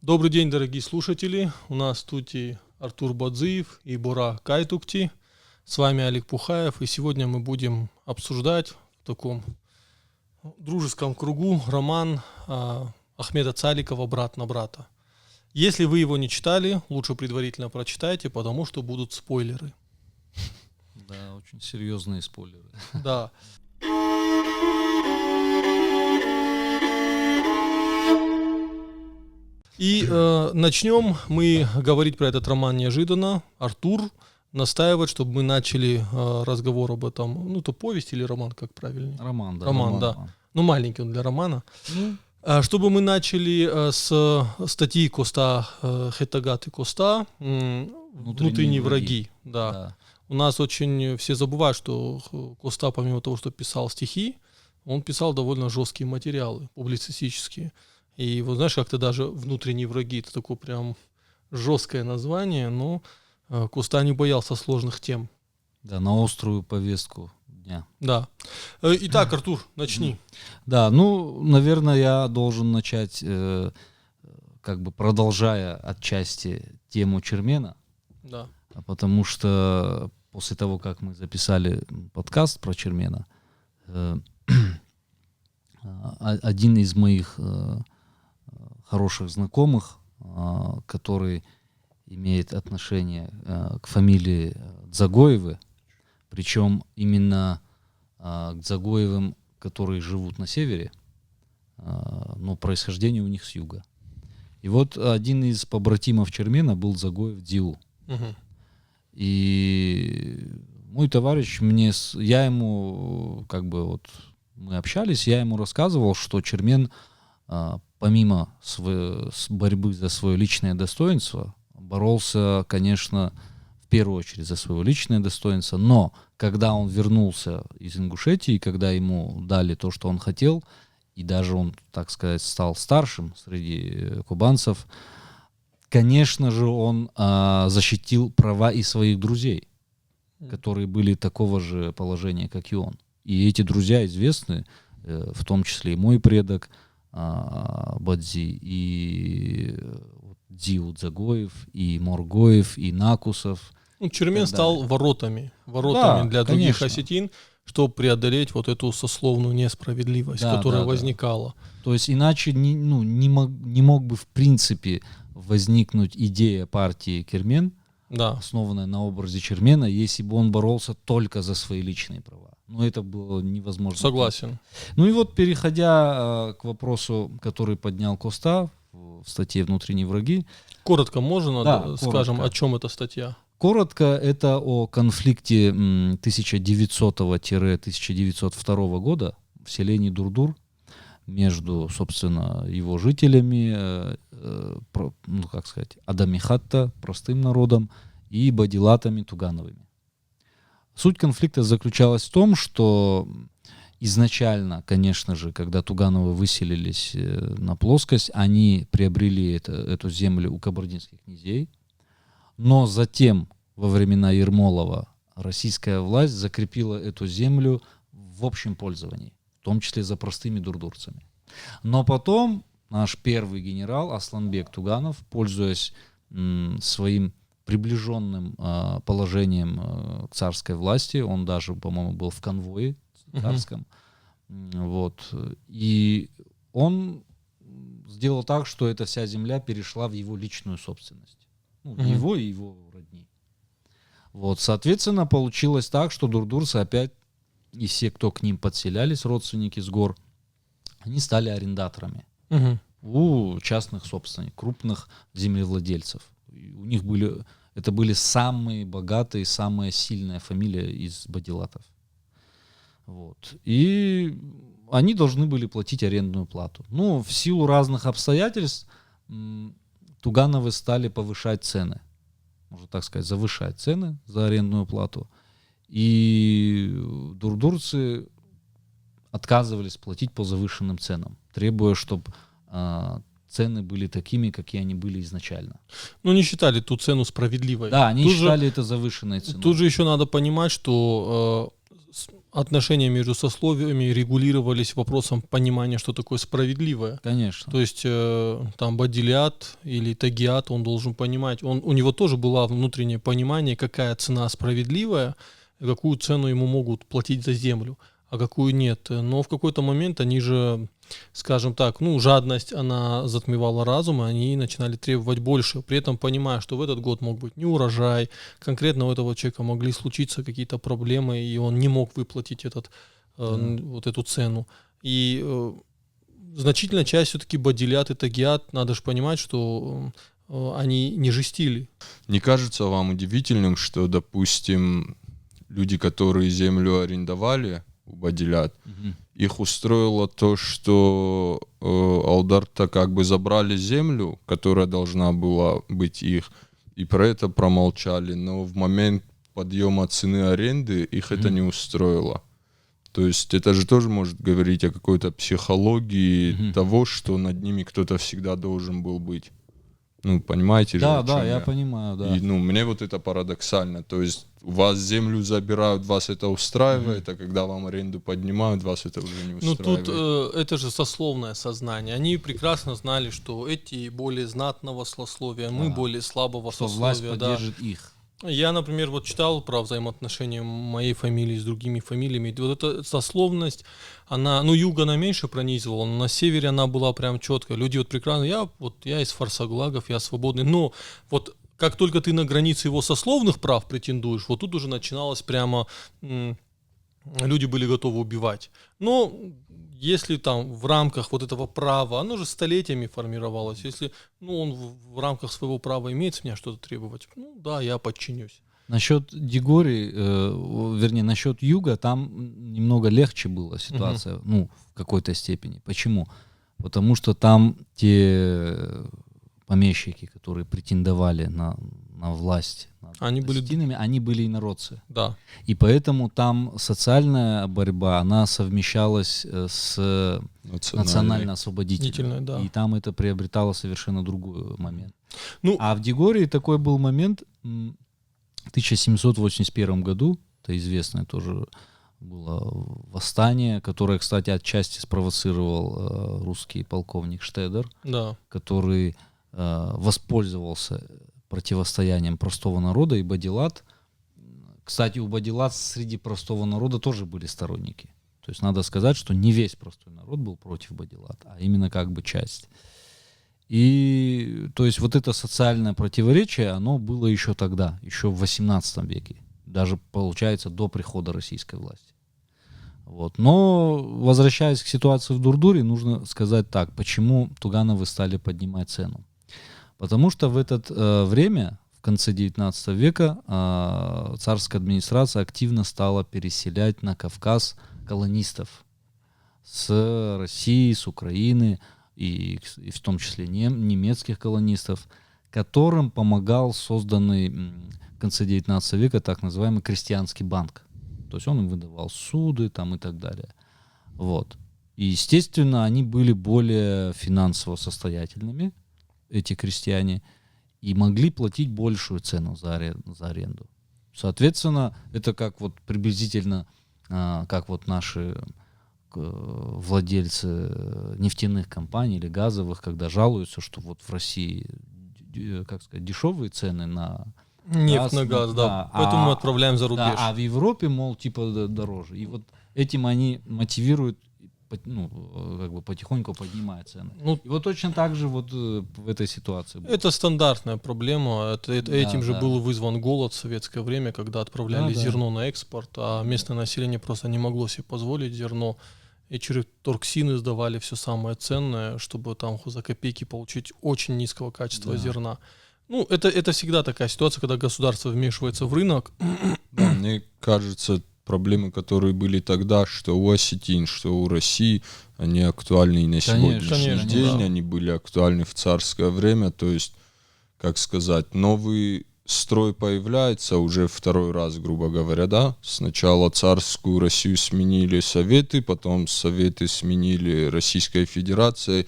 Добрый день, дорогие слушатели. У нас тут и Артур Бадзиев и Бора Кайтукти. С вами Олег Пухаев. И сегодня мы будем обсуждать в таком дружеском кругу роман Ахмеда Цаликова «Брат на брата». Если вы его не читали, лучше предварительно прочитайте, потому что будут спойлеры. Да, очень серьезные спойлеры. Да. И начнем мы говорить про этот роман неожиданно. Артур настаивает, чтобы мы начали разговор об этом. Ну, то повесть или роман, как правильнее? Роман, да. Роман, да. Ну, маленький он для романа. Чтобы мы начали с статьи Коста Хетагаты Коста «Внутренние враги». Да. У нас очень все забывают, что Коста, помимо того, что писал стихи, он писал довольно жесткие материалы, публицистические. И вот знаешь, как-то даже «Внутренние враги» — это такое прям жесткое название, но Коста не боялся сложных тем. Да, на острую повестку дня. Да. Итак, Артур, начни. Да, ну, наверное, я должен начать, как бы продолжая отчасти тему Чермена. Да. Потому что после того, как мы записали подкаст про Чермена, один из моих хороших знакомых, который имеет отношение к фамилии Дзагоевы, причем именно к Дзагоевым, которые живут на севере, но происхождение у них с юга. И вот один из побратимов Чермена был Дзагоев Дзиу. Угу. И мой товарищ я ему, как бы вот мы общались, я ему рассказывал, что Чермен, помимо борьбы за свое личное достоинство, боролся, конечно, в первую очередь за свое личное достоинство, но когда он вернулся из Ингушетии, когда ему дали то, что он хотел, и даже он, так сказать, стал старшим среди кубанцев, конечно же, он защитил права и своих друзей, которые были такого же положения, как и он. И эти друзья известны, в том числе и мой предок Бадзи, и Дзиу Дзагоев, и Моргоев, и Накусов. Ну, Чермен стал воротами да, для других осетин, чтобы преодолеть вот эту сословную несправедливость, которая возникала. То есть иначе не мог бы в принципе возникнуть идея партии Кермен, основанная на образе Чермена, если бы он боролся только за свои личные права. Но это было невозможно. Согласен. Ну и вот, переходя к вопросу, который поднял Коста в статье «Внутренние враги». Коротко можно, скажем, о чем эта статья? Коротко, это о конфликте 1900-1902 года в селении Дурдур между, собственно, его жителями, как сказать, Адамихатта, простым народом, и бадилатами Тугановыми. Суть конфликта заключалась в том, что изначально, конечно же, когда Тугановы выселились на плоскость, они приобрели эту землю у кабардинских князей, но затем, во времена Ермолова, российская власть закрепила эту землю в общем пользовании, в том числе за простыми дурдурцами. Но потом наш первый генерал Асланбек Туганов, пользуясь своим приближенным положением к царской власти, он даже, по-моему, был в конвое царском, вот, и он сделал так, что эта вся земля перешла в его личную собственность, его и его родни. Вот, соответственно, получилось так, что дурдурцы опять, и все, кто к ним подселялись, родственники с гор, они стали арендаторами у частных собственников, крупных землевладельцев. У них это были самые богатые, самая сильная фамилия из бадилатов. Вот. И они должны были платить арендную плату. Но в силу разных обстоятельств Тугановы стали повышать цены. Можно так сказать, завышать цены за арендную плату. И дурдурцы отказывались платить по завышенным ценам, требуя, чтобы цены были такими, какие они были изначально. Ну, не считали ту цену справедливой. Да, они считали это завышенной ценой. Тут же еще надо понимать, что отношения между сословиями регулировались вопросом понимания, что такое справедливое. Конечно. То есть там бадилят или тагиат, он должен понимать, у него тоже было внутреннее понимание, какая цена справедливая, какую цену ему могут платить за землю, а какую нет. Но в какой-то момент они же, скажем так, жадность, она затмевала разум, и они начинали требовать больше, при этом понимая, что в этот год мог быть неурожай, конкретно у этого человека могли случиться какие-то проблемы, и он не мог выплатить вот эту цену. И значительная часть все-таки бадилят и тагиат, надо же понимать, что они не жестили. Не кажется вам удивительным, что, допустим, люди, которые землю арендовали у бадилят, их устроило то, что алдарта как бы забрали землю, которая должна была быть их, и про это промолчали, но в момент подъема цены аренды их это не устроило. То есть это же тоже может говорить о какой-то психологии того, что над ними кто-то всегда должен был быть. Понимаете же? Да, я понимаю, да. И, мне вот это парадоксально. То есть у вас землю забирают, вас это устраивает, а когда вам аренду поднимают, вас это уже не устраивает. Тут это же сословное сознание. Они прекрасно знали, что эти более знатного сословия, мы более слабого что сословия. Власть поддержит их. Я, например, читал про взаимоотношения моей фамилии с другими фамилиями. Вот эта сословность, она, юга она меньше пронизывала, но на севере она была прям четкая. Люди прекрасно, я из фарсаглагов, я свободный. Но вот как только ты на границе его сословных прав претендуешь, вот тут уже начиналось прямо, люди были готовы убивать. Но если там в рамках вот этого права, оно же столетиями формировалось, если он в рамках своего права имеет с меня что-то требовать, да, я подчинюсь. Насчет Дигори, насчет юга, там немного легче была ситуация, в какой-то степени. Почему? Потому что там те помещики, которые претендовали на власть над палестинами, они были инородцы. Да. И поэтому там социальная борьба, она совмещалась с национально-освободительной. Да. И там это приобретало совершенно другой момент. А в Дигории такой был момент в 1781 году, это известное тоже было восстание, которое, кстати, отчасти спровоцировал русский полковник Штедер, который воспользовался противостоянием простого народа и бадилат. Кстати, у бадилат среди простого народа тоже были сторонники. То есть надо сказать, что не весь простой народ был против бадилат, а именно как бы часть. И то есть вот это социальное противоречие, оно было еще тогда, еще в 18 веке, даже получается до прихода российской власти. Вот. Но возвращаясь к ситуации в Дурдуре, нужно сказать так, почему Тугановы стали поднимать цену. Потому что в это время, в конце 19 века, царская администрация активно стала переселять на Кавказ колонистов с России, с Украины, и в том числе немецких колонистов, которым помогал созданный в конце 19 века так называемый крестьянский банк. То есть он им выдавал суды там, и так далее. Вот. И, естественно, они были более финансово состоятельными, эти крестьяне, и могли платить большую цену за аренду. Соответственно, это как вот приблизительно, как вот наши владельцы нефтяных компаний или газовых, когда жалуются, что вот в России, как сказать, дешевые цены на нефть, на газ, да. Поэтому мы отправляем за рубеж. Да, а в Европе, мол, типа дороже. И вот этим они мотивируют, как бы потихоньку поднимая цены. И вот точно так же вот в этой ситуации было. Это стандартная проблема. Этим же был вызван голод в советское время, когда отправляли зерно на экспорт, а местное население просто не могло себе позволить зерно. И через торксины сдавали все самое ценное, чтобы там за копейки получить очень низкого качества зерна. Это всегда такая ситуация, когда государство вмешивается в рынок. Мне кажется, проблемы, которые были тогда, что у осетин, что у России, они актуальны и на сегодняшний день, они были актуальны в царское время, то есть, как сказать, новый строй появляется уже второй раз, грубо говоря, да, сначала царскую Россию сменили Советы, потом Советы сменили Российской Федерацией,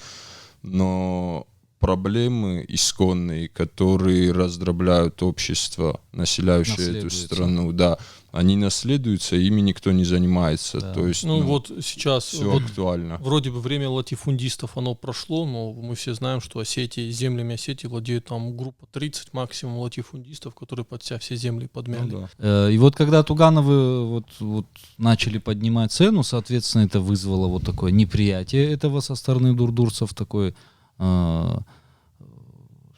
но проблемы исконные, которые раздробляют общество, населяющее эту страну, да, они наследуются, ими никто не занимается. Да. То есть, вот сейчас все вот актуально. Вроде бы время латифундистов оно прошло, но мы все знаем, что землями Осетии владеют там группа 30 максимум латифундистов, которые под себя все земли подмяли. Ну, да. И вот когда Тугановы вот начали поднимать цену, соответственно, это вызвало вот такое неприятие этого со стороны дурдурцев, такое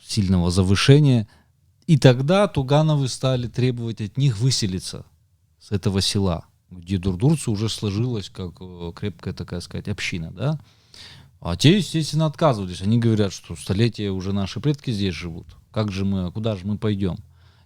сильного завышения. И тогда Тугановы стали требовать от них выселиться с этого села, где дурдурцы уже сложилась как крепкая, такая сказать, община, да. А те, естественно, отказывались. Они говорят, что столетия уже наши предки здесь живут. Куда же мы пойдем?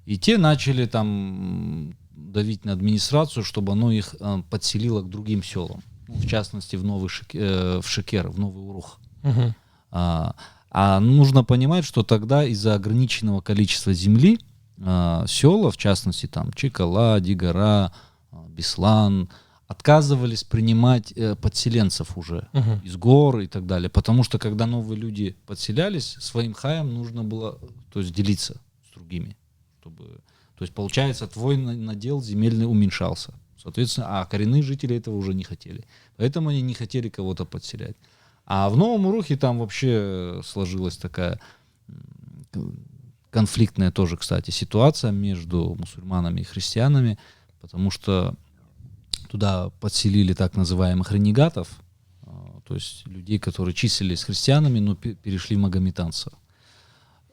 И те начали там давить на администрацию, чтобы оно их подселило к другим селам. В частности, в Шекер, в Новый Урух. Угу. А нужно понимать, что тогда из-за ограниченного количества земли села, в частности, там Чекала, Дигара, Беслан, отказывались принимать подселенцев уже из гор и так далее. Потому что когда новые люди подселялись, своим хаям нужно было, то есть, делиться с другими. То есть, получается, твой надел земельный уменьшался. Соответственно, а коренные жители этого уже не хотели. Поэтому они не хотели кого-то подселять. А в Новом Урухе там вообще сложилась такая конфликтная тоже, кстати, ситуация между мусульманами и христианами, потому что туда подселили так называемых ренегатов, то есть людей, которые числились христианами, но перешли в магометанство.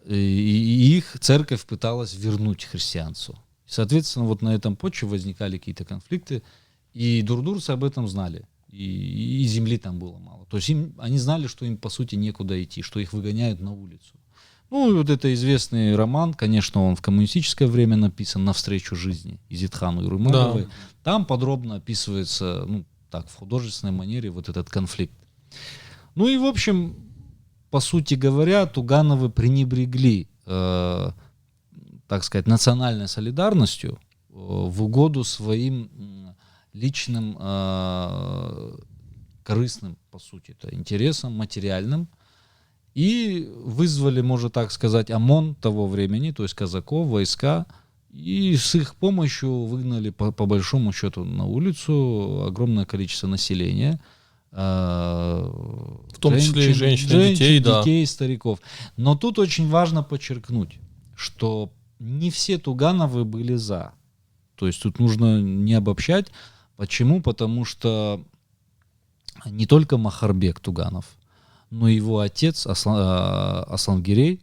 И их церковь пыталась вернуть христианству. Соответственно, вот на этом почве возникали какие-то конфликты, и дурдурцы об этом знали. И земли там было мало. То есть они знали, что им, по сути, некуда идти, что их выгоняют на улицу. Ну, и вот это известный роман, конечно, он в коммунистическое время написан, «Навстречу жизни» Изетхану Ирумаевой. Да. Там подробно описывается, в художественной манере вот этот конфликт. Ну и, в общем, по сути говоря, Тугановы пренебрегли, так сказать, национальной солидарностью в угоду своим личным, корыстным, по сути, интересам, материальным, и вызвали, можно так сказать, ОМОН того времени, то есть казаков, войска, и с их помощью выгнали, по большому счету, на улицу огромное количество населения, в том числе и женщин, детей, стариков. Но тут очень важно подчеркнуть, что не все Тугановы были за. То есть тут нужно не обобщать. Почему? Потому что не только Махарбек Туганов, но и его отец Аслангерей,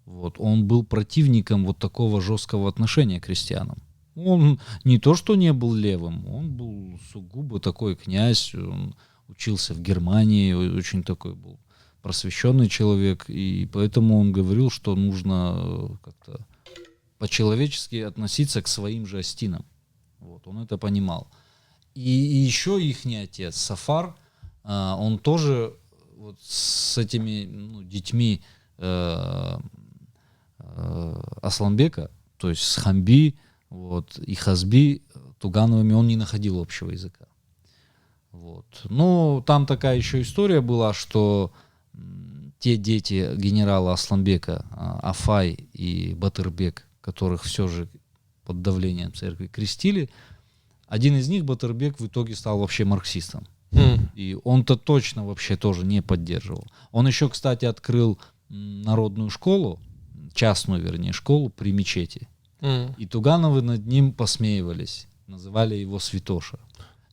он был противником вот такого жесткого отношения к крестьянам. Он не то что не был левым, он был сугубо такой князь, он учился в Германии, очень такой был просвещенный человек, и поэтому он говорил, что нужно как-то по-человечески относиться к своим же остинам. Он это понимал. И еще ихний отец Сафар, он тоже с этими детьми Асланбека, то есть с Хамби и Хазби, Тугановыми, он не находил общего языка. Но там такая еще история была, что те дети генерала Асланбека, Афай и Батырбек, которых все же под давлением церкви крестили, один из них, Батырбек, в итоге стал вообще марксистом. И он-то точно вообще тоже не поддерживал. Он еще, кстати, открыл народную школу, частную, вернее, школу при мечети. И Тугановы над ним посмеивались, называли его святоша,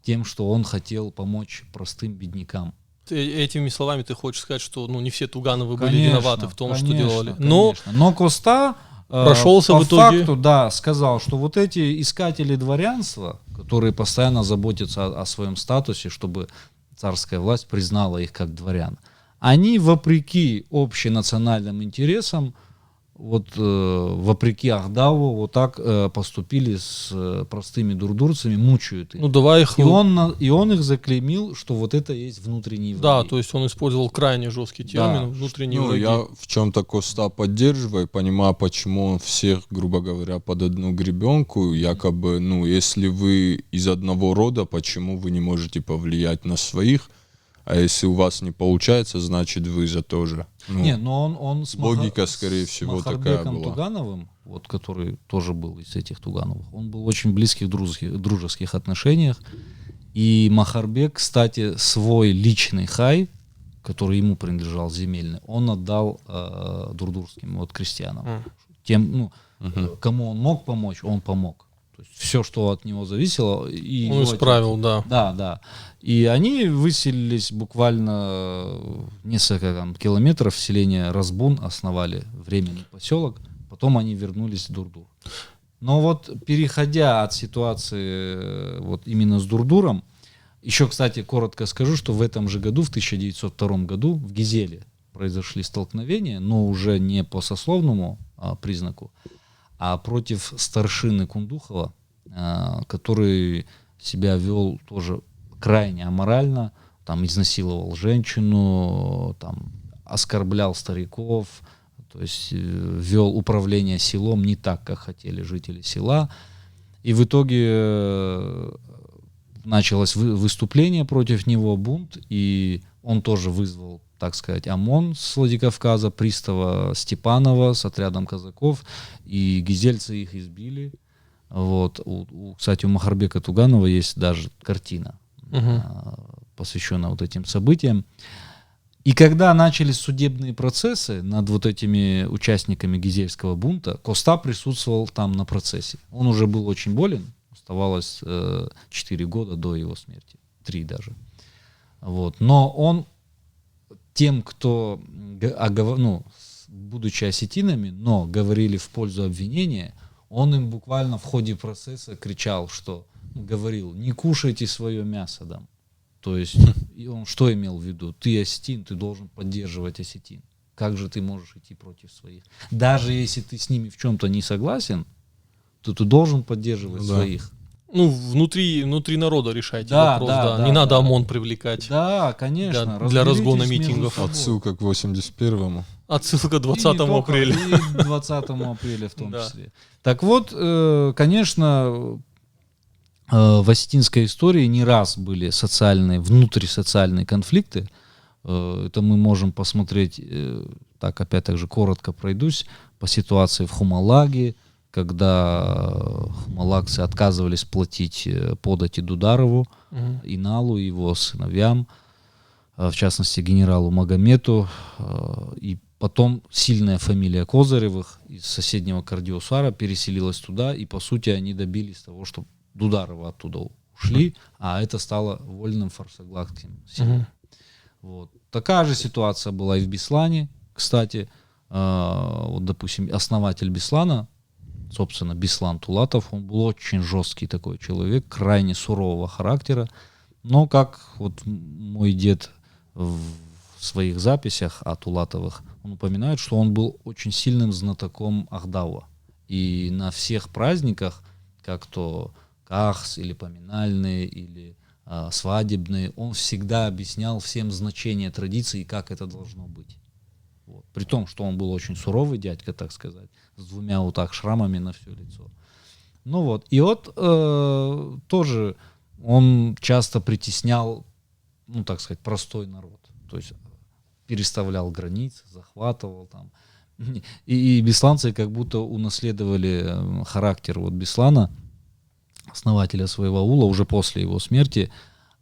тем, что он хотел помочь простым беднякам. Этими словами ты хочешь сказать, что не все Тугановы были виноваты в том, что делали. Но Коста прошелся по в итоге. Факту, сказал, что вот эти искатели дворянства, которые постоянно заботятся о своем статусе, чтобы царская власть признала их как дворян, они вопреки общенациональным интересам, вопреки Ахдаву, вот так поступили с простыми дурдурцами, мучают их. И он их заклеймил, что вот это есть внутренние враги. Да, то есть он использовал крайне жесткий термин, внутренние враги. Я в чем-то Коста поддерживаю, понимаю, почему он всех, грубо говоря, под одну гребенку, якобы, если вы из одного рода, почему вы не можете повлиять на своих? а если у вас не получается, значит вы за то же. Ну, не, но он с логика, скорее всего, такая Махарбеком была. Тугановым, вот, который тоже был из этих Тугановых, он был в очень близких дружеских отношениях. И Махарбек, кстати, свой личный хай, который ему принадлежал земельный, он отдал дурдурским вот крестьянам. Тем, кому он мог помочь, он помог. То есть все, что от него зависело, и он исправил, да. Да. И они выселились буквально несколько там километров, селение Разбун, основали временный поселок, потом они вернулись в Дурдур. Но вот переходя от ситуации вот именно с Дурдуром, еще, кстати, коротко скажу, что в этом же году, в 1902 году, в Гизеле произошли столкновения, но уже не по сословному признаку, а против старшины Кундухова, который себя вел тоже крайне аморально, там изнасиловал женщину, там оскорблял стариков, то есть вел управление селом не так, как хотели жители села. И в итоге началось выступление против него, бунт, и он тоже вызвал, так сказать, ОМОН с Владикавказа, пристава Степанова с отрядом казаков, и гизельцы их избили. Вот. Кстати, у Махарбека Туганова есть даже картина, посвященная вот этим событиям. И когда начались судебные процессы над вот этими участниками гизельского бунта, Коста присутствовал там на процессе. Он уже был очень болен, оставалось 4 года до его смерти, 3 даже. Вот. Но он тем, кто, будучи осетинами, но говорили в пользу обвинения, он им буквально в ходе процесса кричал, что говорил: не кушайте свое мясо, да. То есть и он что имел в виду? Ты осетин, ты должен поддерживать осетин. Как же ты можешь идти против своих? Даже если ты с ними в чем-то не согласен, то ты должен поддерживать своих. Ну, внутри народа решайте вопрос, да. Не надо ОМОН привлекать. Да, конечно. Для разгона митингов. Отсылка к 81-му. Отсылка к 20 апреля. И 20 апреля в том числе. Так вот, конечно, в осетинской истории не раз были внутрисоциальные конфликты. Это мы можем посмотреть, так опять же коротко пройдусь, по ситуации в Хумалаге, когда хумалагцы отказывались платить подати Дударову, Иналу, его сыновьям, в частности генералу Магомету, и потом сильная фамилия Козыревых из соседнего Кардиосара переселилась туда, и по сути они добились того, что Дударова оттуда ушли, а это стало вольным фарсоглакским селом. Вот. Такая же ситуация была и в Беслане, кстати. Вот, допустим, основатель Беслана, собственно, Беслан Тулатов, он был очень жесткий такой человек, крайне сурового характера, но как вот мой дед в своих записях о Тулатовых, он упоминает, что он был очень сильным знатоком Ахдауа. И на всех праздниках, как то Кахс или поминальные, или свадебные, он всегда объяснял всем значение традиции и как это должно быть. Вот. При том, что он был очень суровый дядька, так сказать, с 2 вот так шрамами на все лицо. Ну вот, и вот тоже он часто притеснял, ну так сказать, простой народ. То есть переставлял границы, захватывал там. И бесланцы как будто унаследовали характер вот Беслана, основателя своего аула, уже после его смерти.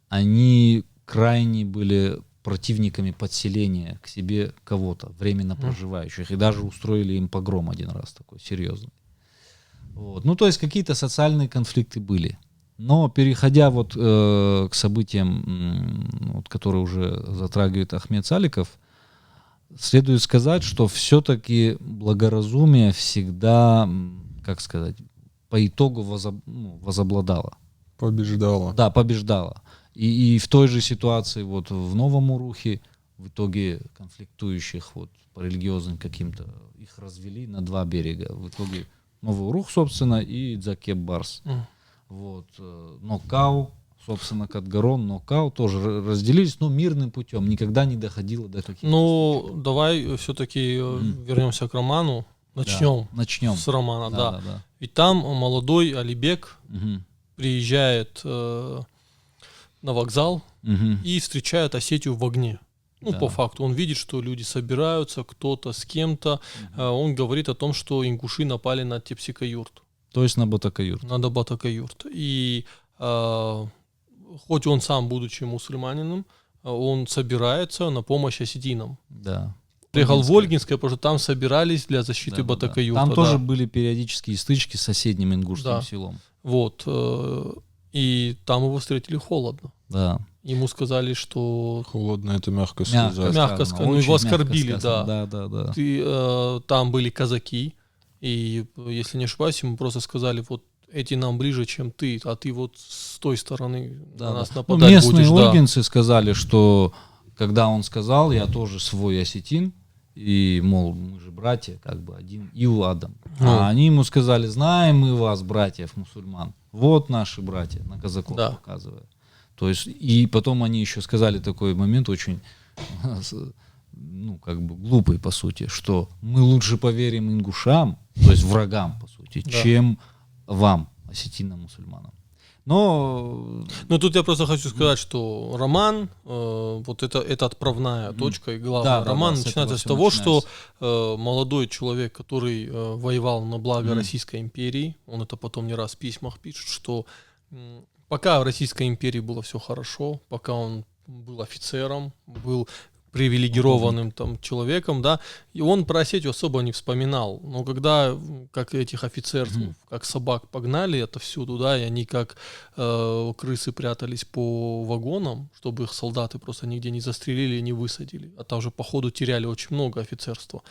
Они крайне были противниками подселения к себе кого-то, временно проживающих, и даже устроили им погром один раз такой серьезный. Вот. Ну, то есть какие-то социальные конфликты были. Но переходя вот к событиям, вот, которые уже затрагивает Ахмед Саликов, следует сказать, что все-таки благоразумие всегда, как сказать, по итогу возобладало. Побеждало. Да, побеждало. И в той же ситуации вот в Новом Урухе в итоге конфликтующих вот по религиозным каким-то их развели на 2 берега. В итоге Новый Урух, собственно, и Дзакеп-Барс. Вот. Нокау, собственно, Катгарон, Нокау тоже разделились, но мирным путем. Никогда не доходило до каких-то... Ну, давай все-таки вернемся к роману. Начнем с романа, да. Ведь там молодой Алибек приезжает на вокзал и встречает Осетию в огне. Ну, по факту, он видит, что люди собираются, кто-то с кем-то. Он говорит о том, что ингуши напали на Тепсикаюрт. То есть на Батакаюрт. На Батакаюрт. И хоть он сам, будучи мусульманином, он собирается на помощь осетинам. Да. Приехал в Ольгинское, потому что там собирались для защиты Батакаюрта. Там тоже были периодические стычки с соседним ингушским селом. Вот. И там его встретили холодно. Да. Ему сказали, что... Холодно, это мягко сказать. Мягко сказать. Ну, его оскорбили, да. Да. Там были казаки, и, если не ошибаюсь, ему просто сказали, вот эти нам ближе, чем ты, а ты вот с той стороны на нас нападать местные будешь. ольгинцы сказали, что когда он сказал, я тоже свой осетин, и, мол, мы же братья, как бы один Ил Адам. А они ему сказали, знаем мы вас, братьев мусульман, вот наши братья, на казаков показывая. То есть, и потом они еще сказали такой момент очень, ну, как бы глупый, по сути, что мы лучше поверим ингушам, то есть врагам, по сути, чем вам, осетинам-мусульманам. Но тут я просто хочу сказать, что роман, вот это отправная точка, и главный роман начинается с того, что молодой человек, который воевал на благо Российской империи, он это потом не раз в письмах пишет, что пока в Российской империи было все хорошо, пока он был офицером, был привилегированным там человеком, да, и он про Осетию особо не вспоминал. Но когда, как этих офицеров, как собак погнали отовсюду, да, и они как крысы прятались по вагонам, чтобы их солдаты просто нигде не застрелили и не высадили, а там же по ходу теряли очень много офицерства,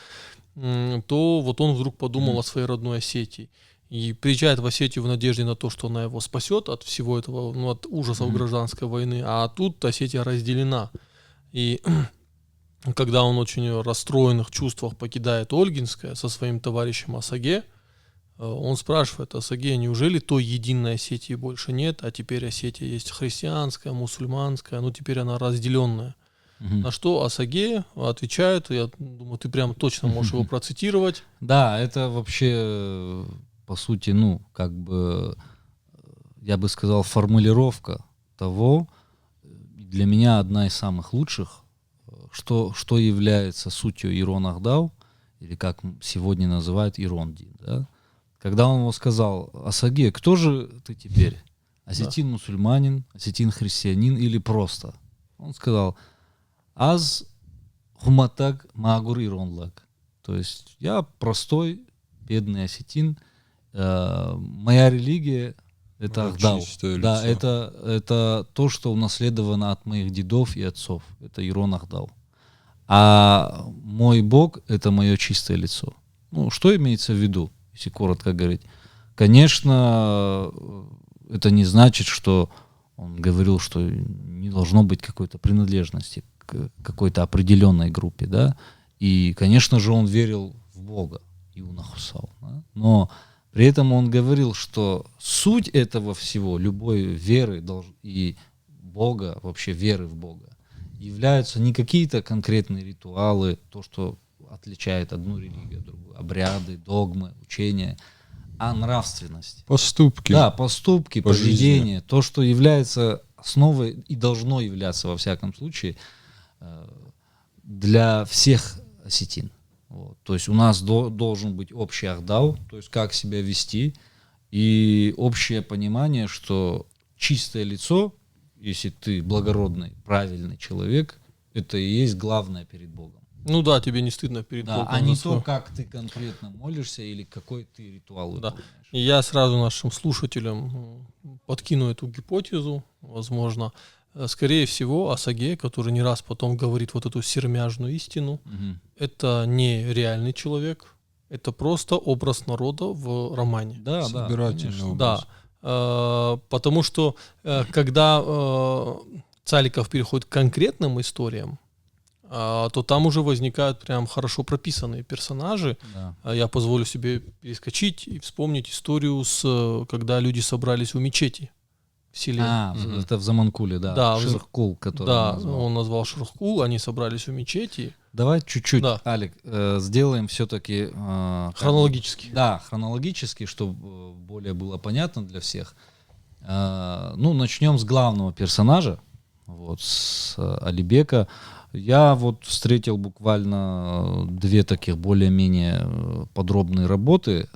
то вот он вдруг подумал о своей родной Осетии. И приезжает в Осетию в надежде на то, что она его спасет от всего этого, ну, от ужасов гражданской войны, а тут Осетия разделена. И когда он в очень расстроенных чувствах покидает Ольгинское со своим товарищем Осаге, он спрашивает Осаге, неужели той единой Осетии больше нет, а теперь Осетия есть христианская, мусульманская, ну теперь она разделенная. На что Осаге отвечает, я думаю, ты прям точно можешь его процитировать. Да, это вообще, по сути, ну, как бы, я бы сказал, формулировка того, для меня одна из самых лучших, что является сутью Ирон Ахдау, или как сегодня называют Ирондин, да? Когда он его сказал, Осаге, кто же ты теперь? Осетин-мусульманин, осетин-христианин или просто? Он сказал, аз хуматак магур иронлак. То есть я простой, бедный осетин, моя религия это Ахдау. Да, это то, что унаследовано от моих дедов и отцов. Это Ирон Ахдау. А мой Бог — это мое чистое лицо. Ну, что имеется в виду, если коротко говорить? Конечно, это не значит, что он говорил, что не должно быть какой-то принадлежности к какой-то определенной группе, да. И, конечно же, он верил в Бога, Иуна Хусау, да? Но при этом он говорил, что суть этого всего, любой веры и Бога, вообще веры в Бога, являются не какие-то конкретные ритуалы, то, что отличает одну религию от другой, обряды, догмы, учения, а нравственность. Поступки. Да, поступки, поведение, то, что является основой и должно являться, во всяком случае, для всех осетин. Вот. То есть у нас должен быть общий ахдау, то есть как себя вести, и общее понимание, что чистое лицо, если ты благородный, правильный человек, это и есть главное перед Богом. Ну да, тебе не стыдно перед Богом. А не то, как ты конкретно молишься или какой ты ритуал выполняешь. И я сразу нашим слушателям подкину эту гипотезу, возможно. Скорее всего, Осаге, который не раз потом говорит вот эту сермяжную истину, это не реальный человек, это просто образ народа в романе. Да, собирательный образ. Да, потому что когда Цаликов переходит к конкретным историям, то там уже возникают прям хорошо прописанные персонажи. Да. Я позволю себе перескочить и вспомнить историю, когда люди собрались у мечети в селе. Это в Заманкуле, да. Да, Ширхкул, который он назвал Ширхкул, они собрались у мечети. Давай чуть-чуть, Алик, сделаем все-таки... хронологически. Да, хронологически, чтобы более было понятно для всех. Ну, начнем с главного персонажа, вот, с Алибека. Я вот встретил буквально 2 таких более-менее подробные работы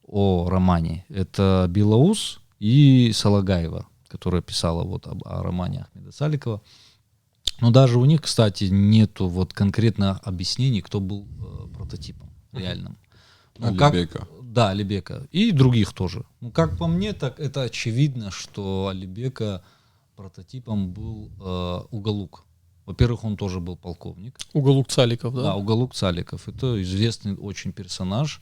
о романе. Это Белоус и Салагаева, которая писала вот о романе Ахмеда Саликова. Но даже у них, кстати, нету вот конкретно объяснений, кто был прототипом реальным. Ну, Алибека. Да, Алибека. И других тоже. Ну, как по мне, так это очевидно, что Алибека прототипом был Уголук. Во-первых, он тоже был полковник. Уголук Цаликов, да? Да, Уголук Цаликов. Это известный очень персонаж.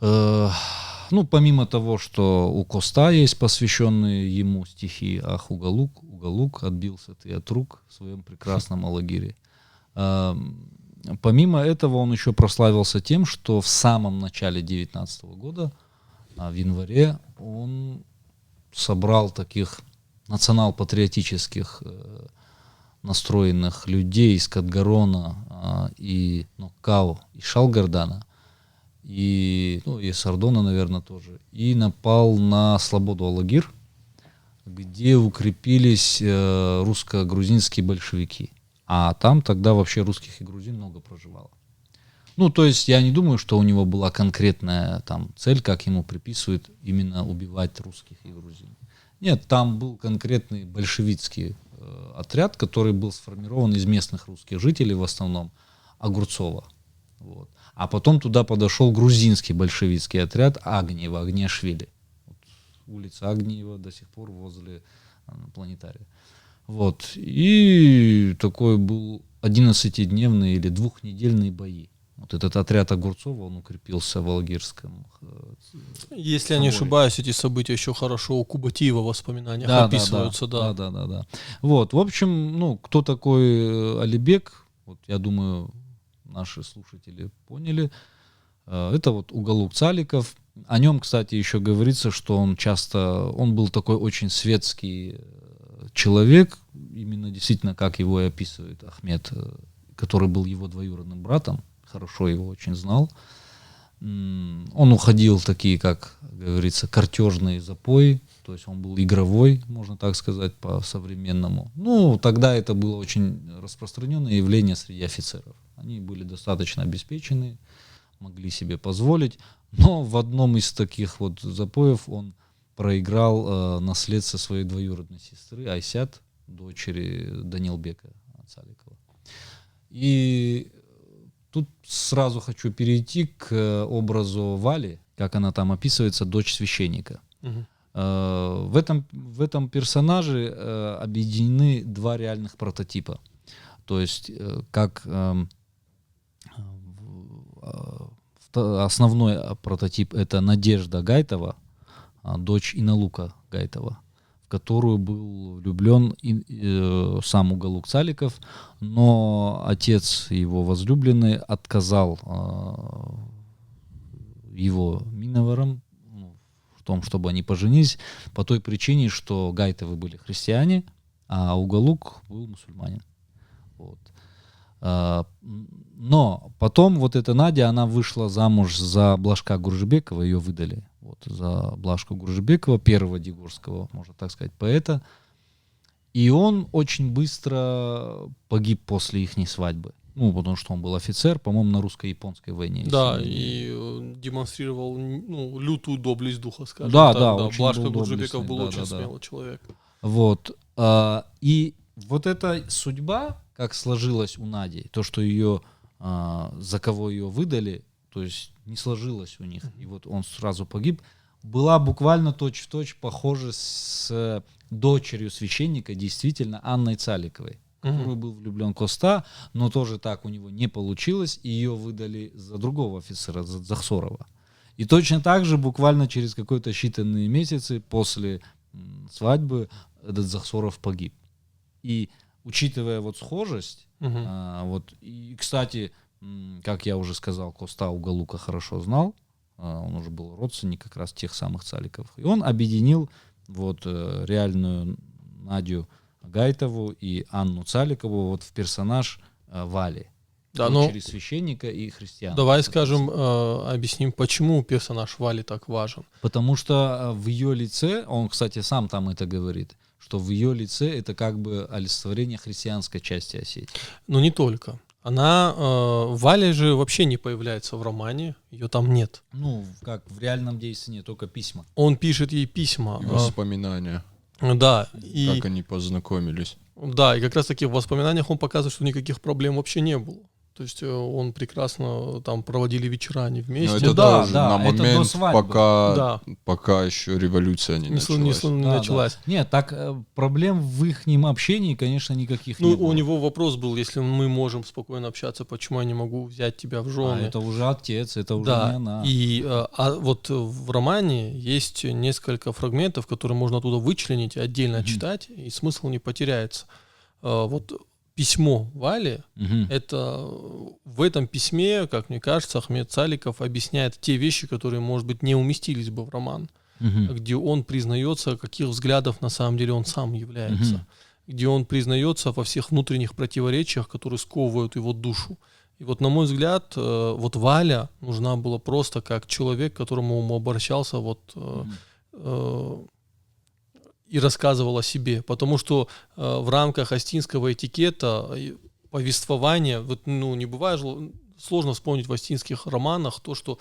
Ну, помимо того, что у Коста есть посвященные ему стихи «Ах, Уголук, Уголук, отбился ты от рук в своем прекрасном Алагире». Помимо этого он еще прославился тем, что в самом начале 19 года, в январе, он собрал таких национал-патриотических настроенных людей из Катгарона и Ноккау, и Шалгардана, и Сардона, наверное, тоже, и напал на Слободу Алагир, где укрепились русско-грузинские большевики. А там тогда вообще русских и грузин много проживало. Ну, то есть я не думаю, что у него была конкретная там цель, как ему приписывают, именно убивать русских и грузин. Нет, там был конкретный большевистский отряд, который был сформирован из местных русских жителей, в основном Огурцова. Вот. А потом туда подошел грузинский большевистский отряд Агниева, Агниашвили. Вот, улица Агниева до сих пор возле планетария. Вот. И такой был 11-дневный или 2-недельные бои. Вот этот отряд Огурцова, он укрепился в Алагирском. Если я не ошибаюсь, эти события еще хорошо у Кубатиева в воспоминаниях описываются. Да. Вот, в общем, кто такой Алибек, вот я думаю, наши слушатели поняли. Это вот Уголук Цаликов. О нем, кстати, еще говорится, что он был такой очень светский человек, именно действительно, как его и описывает Ахмед, который был его двоюродным братом, хорошо его очень знал. Он уходил в такие, как говорится, картежные запои, то есть он был игровой, можно так сказать, по-современному. Ну, тогда это было очень распространенное явление среди офицеров. Они были достаточно обеспечены, могли себе позволить, но в одном из таких вот запоев он проиграл наследство своей двоюродной сестры Айсят, дочери Данилбека Цаликова. И тут сразу хочу перейти к образу Вали, как она там описывается, дочь священника. Угу. В этом персонаже объединены 2 реальных прототипа. То есть как основной прототип — это Надежда Гайтова, дочь Иналука Гайтова, в которую был влюблен сам Уголук Цаликов, но отец его возлюбленной отказал его миноварам в том, чтобы они поженились, по той причине, что Гайтовы были христиане, а Уголук был мусульманин. Вот. Но потом вот эта Надя, она вышла замуж за Блажка Гуржибекова, ее выдали. Вот, за Блажку Гуржибекова, первого дегурского, можно так сказать, поэта. И он очень быстро погиб после их свадьбы. Ну, потому что он был офицер, по-моему, на русско-японской войне. Да, и демонстрировал лютую доблесть духа, скажем так. Да, Блажка Гуржибеков был очень смелый человек. Вот. И вот эта судьба, как сложилась у Нади, то, что ее, за кого ее выдали, то есть не сложилось у них, и вот он сразу погиб, была буквально точь-в-точь похожа с дочерью священника, действительно, Анной Цаликовой, в которую был влюблен Коста, но тоже так у него не получилось, и ее выдали за другого офицера, за Захсорова. И точно так же, буквально через какие-то считанные месяцы после свадьбы, этот Захсоров погиб. И учитывая вот схожесть, вот, и, кстати, как я уже сказал, Коста Уголука хорошо знал, он уже был родственник как раз тех самых Цаликовых, и он объединил вот реальную Надю Гайтову и Анну Цаликову вот в персонаж Вали. Да, через священника и христиан. Давай скажем, объясним, почему персонаж Вали так важен. Потому что в ее лице, он, кстати, сам там это говорит, что в ее лице это как бы олицетворение христианской части Осетии. Но не только. Валя же вообще не появляется в романе, ее там нет. Ну, как в реальном действии нет, только письма. Он пишет ей письма. И воспоминания. Да. Как они познакомились. Да, и как раз таки в воспоминаниях он показывает, что никаких проблем вообще не было. То есть он прекрасно там проводили вечера они вместе. Но это тоже на момент, пока еще революция не началась. Нет, так проблем в их общении, конечно, никаких не было. У него вопрос был, если мы можем спокойно общаться, почему я не могу взять тебя в жены? Это уже отец, это уже не она. И вот в романе есть несколько фрагментов, которые можно оттуда вычленить и отдельно читать, и смысл не потеряется. Вот письмо Вали, это в этом письме, как мне кажется, Ахмед Цаликов объясняет те вещи, которые, может быть, не уместились бы в роман, где он признается, каких взглядов на самом деле он сам является, где он признается во всех внутренних противоречиях, которые сковывают его душу. И вот, на мой взгляд, вот Валя нужна была просто как человек, к которому он обращался и рассказывал о себе, потому что в рамках остинского этикета повествования, не бывает сложно вспомнить в остинских романах то, что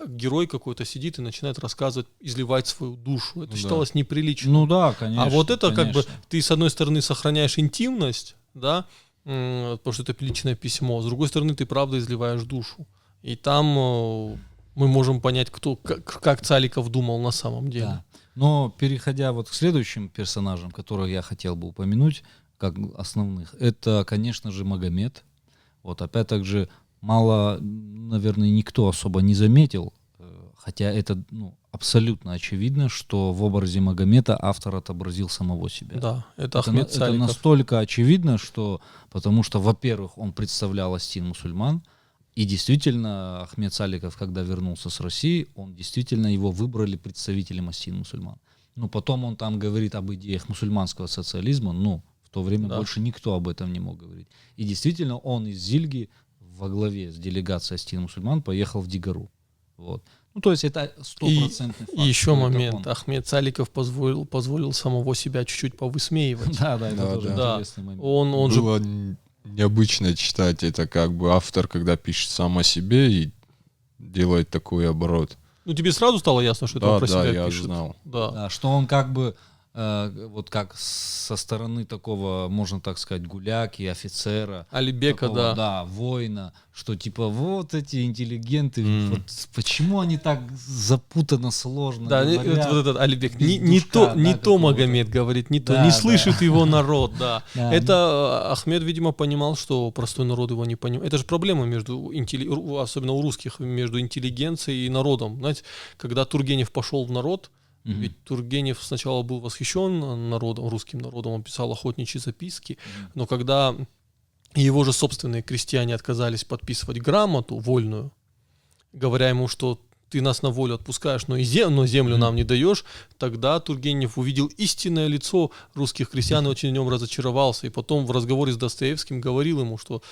герой какой-то сидит и начинает рассказывать, изливать свою душу. Это считалось неприличным. Ну да, конечно. А вот это как бы ты с одной стороны сохраняешь интимность, да, потому что это личное письмо, с другой стороны ты правда изливаешь душу. И там мы можем понять, как Цаликов думал на самом деле. Да. Но переходя вот к следующим персонажам, которых я хотел бы упомянуть, как основных, это, конечно же, Магомед. Вот опять же, мало, наверное, никто особо не заметил, хотя это абсолютно очевидно, что в образе Магомеда автор отобразил самого себя. Да, это Ахмед Цаликов. Это настолько очевидно, потому что, во-первых, он представлял Остин мусульман, и действительно, Ахмед Цаликов, когда вернулся с России, он действительно его выбрали представителем Остин мусульман. Но потом он там говорит об идеях мусульманского социализма, в то время больше никто об этом не мог говорить. И действительно, он из Зильги во главе с делегацией Остин мусульман поехал в Дигару. Вот. То есть это 100% факт. И еще момент. Ахмед Цаликов позволил самого себя чуть-чуть повысмеивать. Да, это тоже интересный момент. Было необычно читать это, как бы автор, когда пишет сам о себе и делает такой оборот. Тебе сразу стало ясно, что это он про себя пишет? Знал. Да, что он как бы вот как со стороны такого, можно так сказать, гуляки, офицера, Алибека, такого, да, воина, что типа вот эти интеллигенты, вот почему они так запутанно, сложно говорят? Вот этот Алибек, не то Магомед говорит, не слышит его народ, да. Это Ахмед, видимо, понимал, что простой народ его не понимает. Это же проблема особенно у русских, между интеллигенцией и народом. Знаете, когда Тургенев пошел в народ, ведь Тургенев сначала был восхищен народом, русским народом, он писал охотничьи записки, но когда его же собственные крестьяне отказались подписывать грамоту вольную, говоря ему, что ты нас на волю отпускаешь, но землю нам не даешь, тогда Тургенев увидел истинное лицо русских крестьян и очень в нем разочаровался. И потом в разговоре с Достоевским говорил ему, что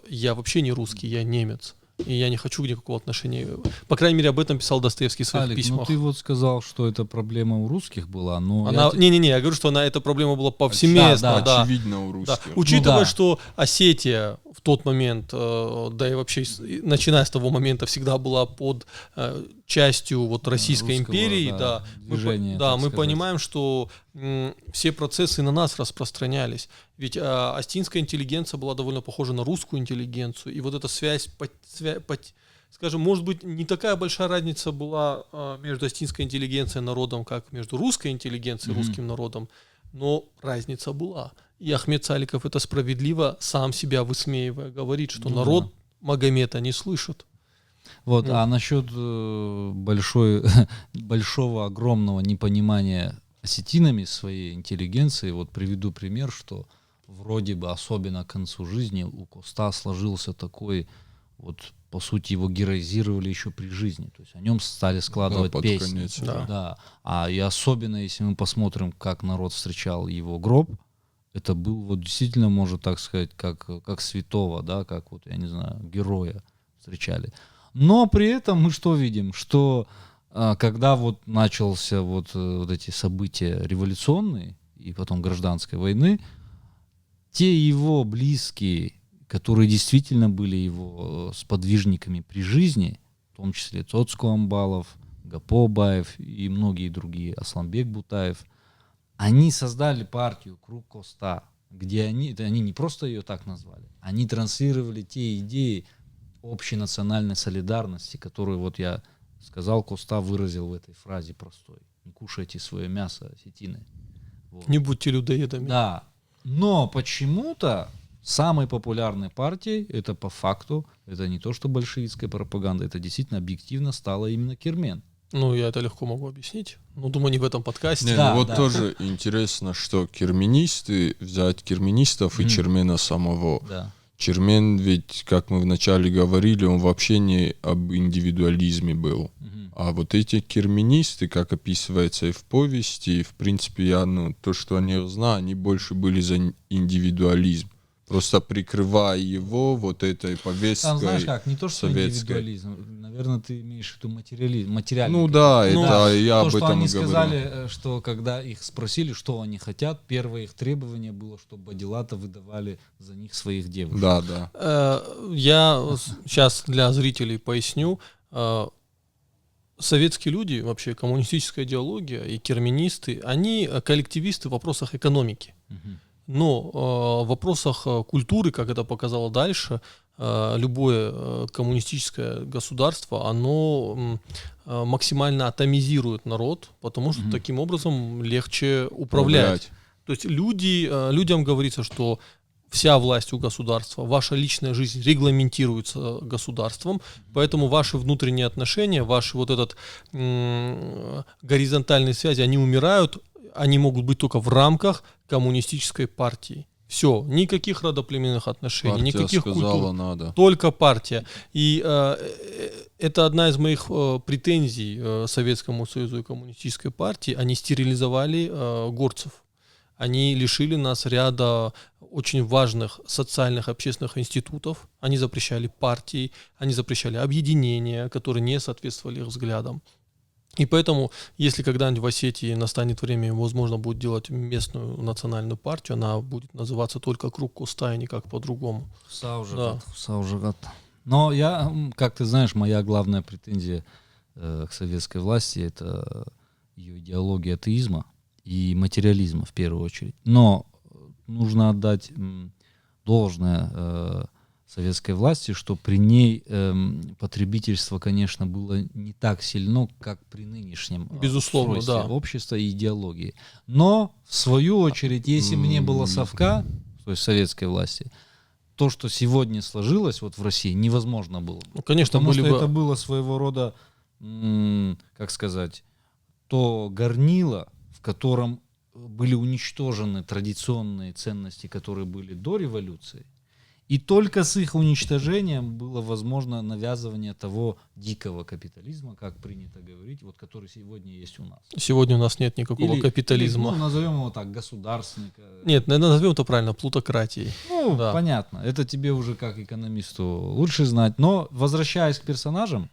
я вообще не русский, я немец. И я не хочу никакого отношения. По крайней мере, об этом писал Достоевский в своих письмах. Ты вот сказал, что эта проблема у русских была, но... я говорю, что эта проблема была повсеместно. Да, очевидно у русских. Да. Учитывая, что Осетия в тот момент, да и вообще, начиная с того момента, всегда была под частью Российской империи, мы понимаем, что все процессы на нас распространялись. Ведь остинская интеллигенция была довольно похожа на русскую интеллигенцию, и вот эта связь, скажем, может быть, не такая большая разница была между остинской интеллигенцией и народом, как между русской интеллигенцией и русским народом, но разница была. И Ахмед Цаликов это справедливо, сам себя высмеивая, говорит, что народ Магомеда не слышит. Вот, а насчет большого, огромного непонимания осетинами своей интеллигенции, вот приведу пример, что вроде бы, особенно к концу жизни, у Коста сложился такой, по сути, его героизировали еще при жизни, то есть о нем стали складывать песни. И особенно, если мы посмотрим, как народ встречал его гроб, это был вот действительно, можно так сказать, как святого, да, как вот, я не знаю, героя встречали. Но при этом мы что видим? Что когда вот начался вот эти события революционные и потом гражданской войны, те его близкие, которые действительно были его сподвижниками при жизни, в том числе Цоцко Амбалов, Гапо Баев и многие другие, Асламбек Бутаев, они создали партию «Круг Коста», где они не просто ее так назвали, они транслировали те идеи общенациональной солидарности, которую, вот я сказал, Коста выразил в этой фразе простой. Не кушайте свое мясо, осетины. Вот. Не будьте людоедами. Да. Но почему-то самой популярной партией, это по факту, это не то, что большевистская пропаганда, это действительно объективно стало именно Кермен. Ну, я это легко могу объяснить. Ну, думаю, не в этом подкасте. Не, Да, ну вот да. тоже интересно, что керменисты, взять керменистов и Чермена самого. Да. Чермен ведь, как мы вначале говорили, он вообще не об индивидуализме был. А вот эти керменисты, как описывается и в повести, и в принципе я, то, что о них знаю, они больше были за индивидуализм. Просто прикрывая его вот этой повесткой. Там, знаешь как, не то, что советской. индивидуализм, наверное, ты имеешь в виду материальный. Ну да, Ну, это я То, об что этом они и говорю. сказали, что когда их спросили, что они хотят, первое их требование было, чтобы Бадилата выдавали за них своих девушек. Да, да. Я сейчас для зрителей поясню. Советские люди, вообще коммунистическая идеология и керменисты, они коллективисты в вопросах экономики. Но в вопросах культуры, как это показало дальше, любое коммунистическое государство, оно максимально атомизирует народ, потому что таким образом легче управлять. То есть людям говорится, что вся власть у государства, ваша личная жизнь регламентируется государством, поэтому ваши внутренние отношения, ваши вот этот горизонтальные связи, они умирают, они могут быть только в рамках коммунистической партии. Все, никаких родоплеменных отношений, Партия никаких сказала, культур, надо. только партия. И это одна из моих претензий Советскому Союзу и коммунистической партии. Они стерилизовали горцев. Они лишили нас ряда очень важных социальных, общественных институтов. Они запрещали партии, они запрещали объединения, которые не соответствовали их взглядам. И поэтому, если когда-нибудь в Осетии настанет время, возможно, будет делать местную национальную партию, она будет называться только «Круг Коста» и никак по-другому. Саужагат. Но я, как ты знаешь, моя главная претензия к советской власти — это ее идеология атеизма и материализма в первую очередь. Но нужно отдать должное советской власти, что при ней потребительство, конечно, было не так сильно, как при нынешнем Безусловно, устройстве да. общества и идеологии. Но, в свою очередь, если бы не было совка, то есть советской власти, то, что сегодня сложилось вот в России, невозможно было. Ну, конечно, потому что бы... это было своего рода, как сказать, то горнило, в котором были уничтожены традиционные ценности, которые были до революции. И только с их уничтожением было возможно навязывание того дикого капитализма, как принято говорить, вот который сегодня есть у нас. Сегодня у нас нет никакого капитализма. Или, назовем его так, государственный. Нет, наверное, назовем это правильно, плутократией. Ну, да. Понятно. Это тебе уже как экономисту лучше знать. Но, возвращаясь к персонажам,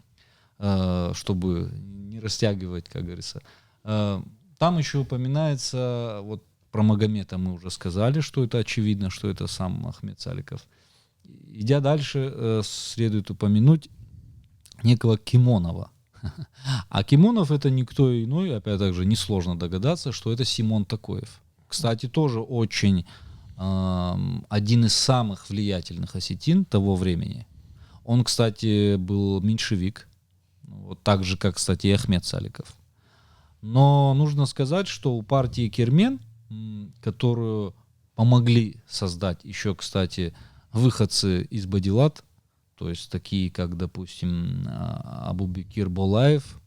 чтобы не растягивать, как говорится, там еще упоминается, вот про Магомета мы уже сказали, что это очевидно, что это сам Ахмед Саликов. Идя дальше, следует упомянуть некого Кимонова. А Кимонов — это никто иной, опять же, несложно догадаться, что это Симон Такоев. Кстати, тоже очень один из самых влиятельных осетин того времени. Он, кстати, был меньшевик, вот так же, как, кстати, и Ахмед Саликов. Но нужно сказать, что у партии Кермен, которую помогли создать еще, кстати, выходцы из Бадилат, то есть такие, как, допустим, Абубекир Болаев,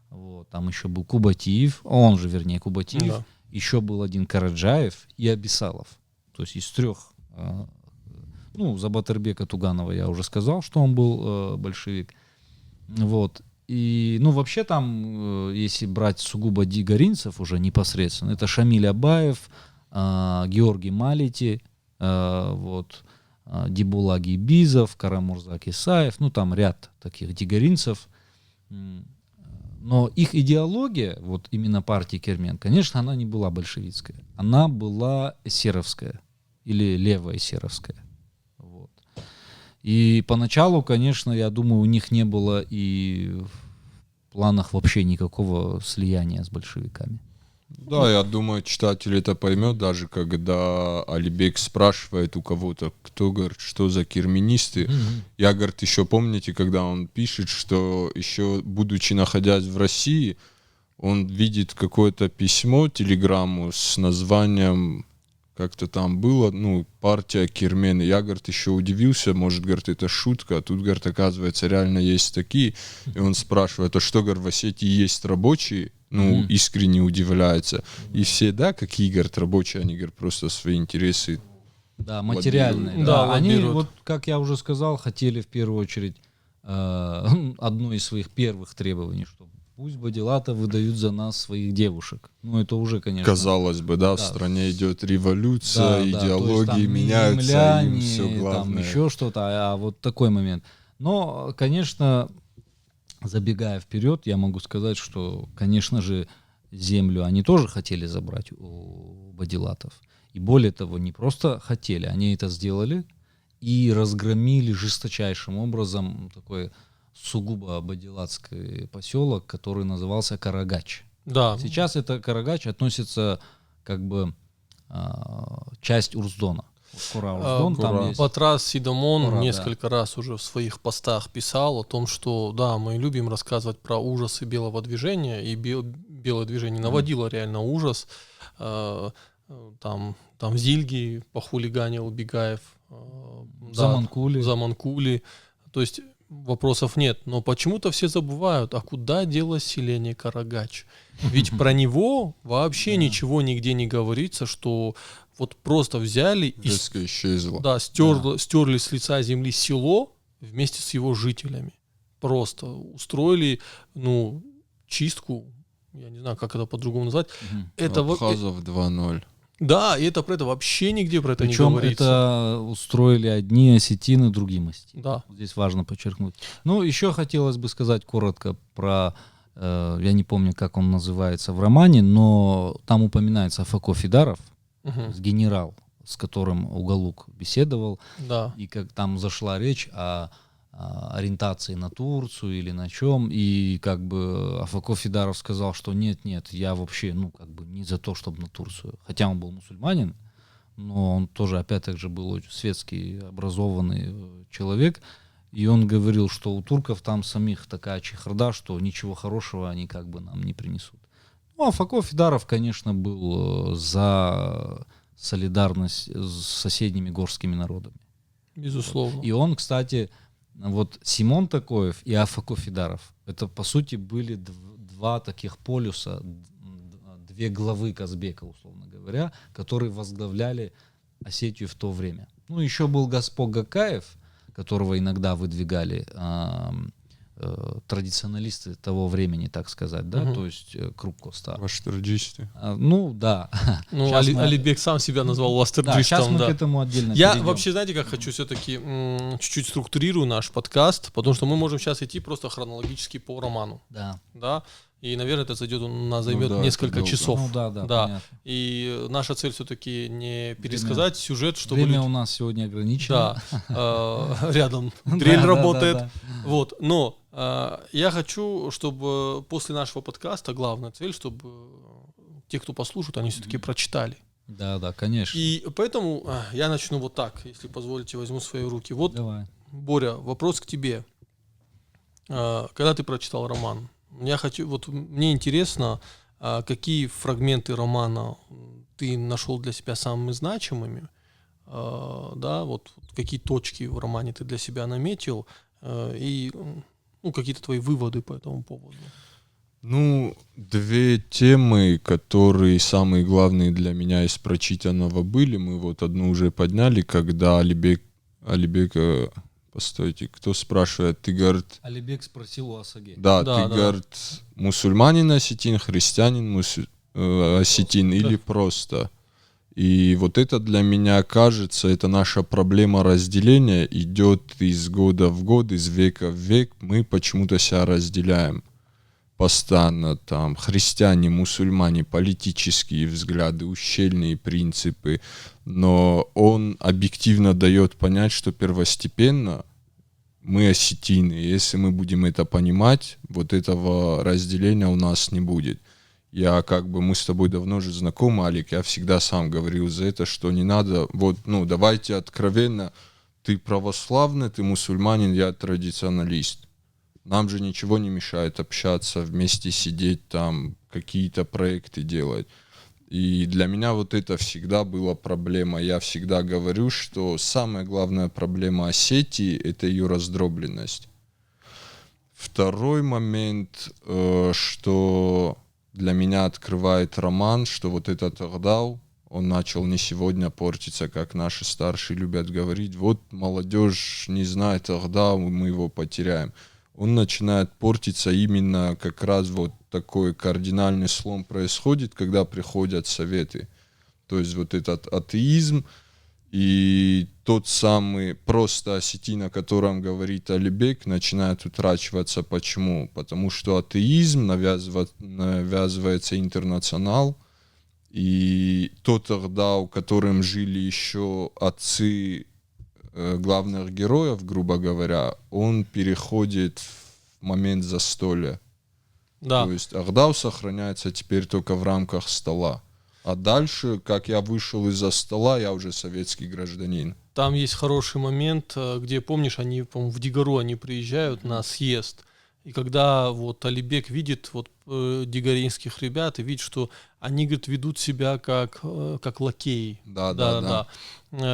вот, там еще был Кубатиев, он же, вернее, Кубатиев, да. Еще был один Караджаев и Абисалов. То есть из трех, за Батырбека Туганова я уже сказал, что он был большевик. Вот. И, вообще там, если брать сугубо дигоринцев уже непосредственно, это Шамиль Абаев, Георгий Малити, вот, Дибулла Гибизов, Карамурзак Исаев, ну там ряд таких дигоринцев. Но их идеология, вот именно партии Кермен, конечно, она не была большевистская. Она была эсеровская или левоэсеровская. Вот. И поначалу, конечно, я думаю, у них не было и в планах вообще никакого слияния с большевиками. Да, я думаю, читатель это поймет, даже когда Алибек спрашивает у кого-то, кто, говорит, что за керменисты. Я, говорит, еще помните, когда он пишет, что еще будучи находясь в России, он видит какое-то письмо, телеграмму с названием, как-то там было, ну, партия Кермен. Я, говорит, еще удивился, может, говорит, это шутка, а тут, говорит, оказывается, реально есть такие. И он спрашивает, а что, говорит, в Осетии есть рабочие? Ну, искренне удивляется. И все, да, какие, говорят, рабочие, они, говорят, просто свои интересы. Да, материальные. Да, они, вот, как я уже сказал, хотели в первую очередь одно из своих первых требований, что пусть Бадилата выдают за нас своих девушек. Ну, это уже, конечно... Казалось бы, да, в стране идет революция, да, идеологии то есть, меняются, земляне, им все главное. Там еще что-то, а вот такой момент. Но, конечно... Забегая вперед, я могу сказать, что, конечно же, землю они тоже хотели забрать у бадилатов. И более того, не просто хотели, они это сделали и разгромили жесточайшим образом такой сугубо бадилатский поселок, который назывался Карагач. Да. Сейчас это Карагач относится как бы часть Урздона. Батрас Сидамон несколько раз уже в своих постах писал о том, что да, мы любим рассказывать про ужасы белого движения, и белое движение наводило реально ужас. Там в Зильге похулиганил Бегаев, Заманкули. То есть вопросов нет, но почему-то все забывают, а куда делось селение Карагач? Ведь про него вообще ничего нигде не говорится, что вот просто взяли и исчезло. Да, стерли с лица земли село вместе с его жителями. Просто устроили, ну, чистку, я не знаю, как это по-другому назвать. Это Абхазов 2.0. Да, и это про это вообще нигде про это Причем не говорится. Это устроили одни осетины, другим осетины. Да. Здесь важно подчеркнуть. Ну, еще хотелось бы сказать коротко про, я не помню, как он называется в романе, но там упоминается Афако Фидаров, генерал, с которым Уголук беседовал, да. И как там зашла речь о ориентации на Турцию или на чем, и как бы Афако Фидаров сказал, что нет, я вообще, ну, как бы не за то, чтобы на Турцию. Хотя он был мусульманин, но он тоже, опять же, был очень светский, образованный человек, и он говорил, что у турков там самих такая чехарда, что ничего хорошего они как бы нам не принесут. Ну, Афако Фидаров, конечно, был за солидарность с соседними горскими народами. Безусловно. И он, кстати, вот Симон Такоев и Афако Фидаров, это, по сути, были два таких полюса, две главы Казбека, условно говоря, которые возглавляли Осетию в то время. Ну, еще был Гаспо Гакаев, которого иногда выдвигали традиционалисты того времени, так сказать, да, то есть круг Коста. Ваштырджисты. Ну, да. Ну, Алибек сам себя назвал Ваштырджистом. Да, сейчас мы к этому отдельно Я перейдем. вообще, знаете, как хочу все-таки чуть-чуть структурирую наш подкаст, потому что мы можем сейчас идти просто хронологически по роману. Да. И, наверное, это займет несколько часов. Ну, да, понятно. И наша цель все-таки не пересказать сюжет, чтобы... Время у нас сегодня ограничено. Да, рядом дрель работает. Вот, но я хочу, чтобы после нашего подкаста главная цель, чтобы те, кто послушают, они все-таки прочитали. Да, конечно. И поэтому я начну вот так, если позволите, возьму в свои руки. Вот, давай. Боря, вопрос к тебе. Когда ты прочитал роман, мне интересно, какие фрагменты романа ты нашел для себя самыми значимыми, да, вот какие точки в романе ты для себя наметил, и какие-то твои выводы по этому поводу. Ну, две темы, которые самые главные для меня из прочитанного были, мы вот одну уже подняли, когда Алибек, постойте, кто спрашивает, ты, говорит... Алибек спросил у Асаги. Да, ты, говорит, мусульманин осетин, христианин осетин или просто... И вот это для меня кажется, это наша проблема разделения идет из года в год, из века в век. Мы почему-то себя разделяем постоянно, там, христиане, мусульмане, политические взгляды, ущельные принципы. Но он объективно дает понять, что первостепенно мы осетины. Если мы будем это понимать, вот этого разделения у нас не будет. Мы с тобой давно же знакомы, Алик, я всегда сам говорил за это, что не надо, давайте откровенно, ты православный, ты мусульманин, я традиционалист. Нам же ничего не мешает общаться, вместе сидеть там, какие-то проекты делать. И для меня вот это всегда была проблема. Я всегда говорю, что самая главная проблема Осетии — это ее раздробленность. Второй момент, что для меня открывает роман, что вот этот Агдау, он начал не сегодня портиться, как наши старшие любят говорить. Вот молодежь не знает Агдау, мы его потеряем. Он начинает портиться именно как раз вот такой кардинальный слом происходит, когда приходят советы. То есть вот этот атеизм и тот самый просто осетин, о котором говорит Алибек, начинает утрачиваться. Почему? Потому что атеизм навязывается интернационал, и тот Агдау, которым жили еще отцы главных героев, грубо говоря, он переходит в момент застолья. Да. То есть Агдау сохраняется теперь только в рамках стола. А дальше, как я вышел из-за стола, я уже советский гражданин. Там есть хороший момент, где, помнишь, они, по-моему, в Дигару они приезжают на съезд. И когда вот Алибек видит вот дигаринских ребят и видит, что они, говорит, ведут себя как лакеи. Да.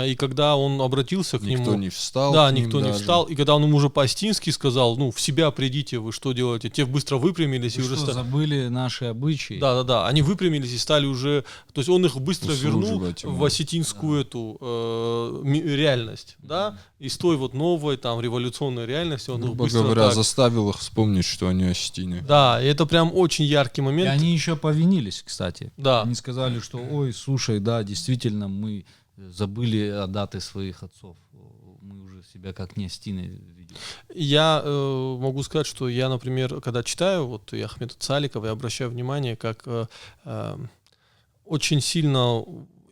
И когда он обратился к нему... Никто не встал. Да, никто не встал. И когда он ему уже по-остински сказал, в себя придите, вы что делаете? Те быстро выпрямились. Вы и уже забыли наши обычаи? Да. Они выпрямились и стали уже... То есть он их быстро вернул в осетинскую эту реальность. Да? И с той вот новой, там, революционной реальности он их быстро... Грубо говоря, заставил их вспомнить, что они осетины. Да, и это прям очень яркий момент. И они еще повинились, кстати. Да. Они сказали, что, ой, слушай, да, действительно, мы забыли даты своих отцов. Мы уже себя как не осетины видим. Я могу сказать, что я, например, когда читаю вот и Ахмеда Цаликова, я обращаю внимание, как очень сильно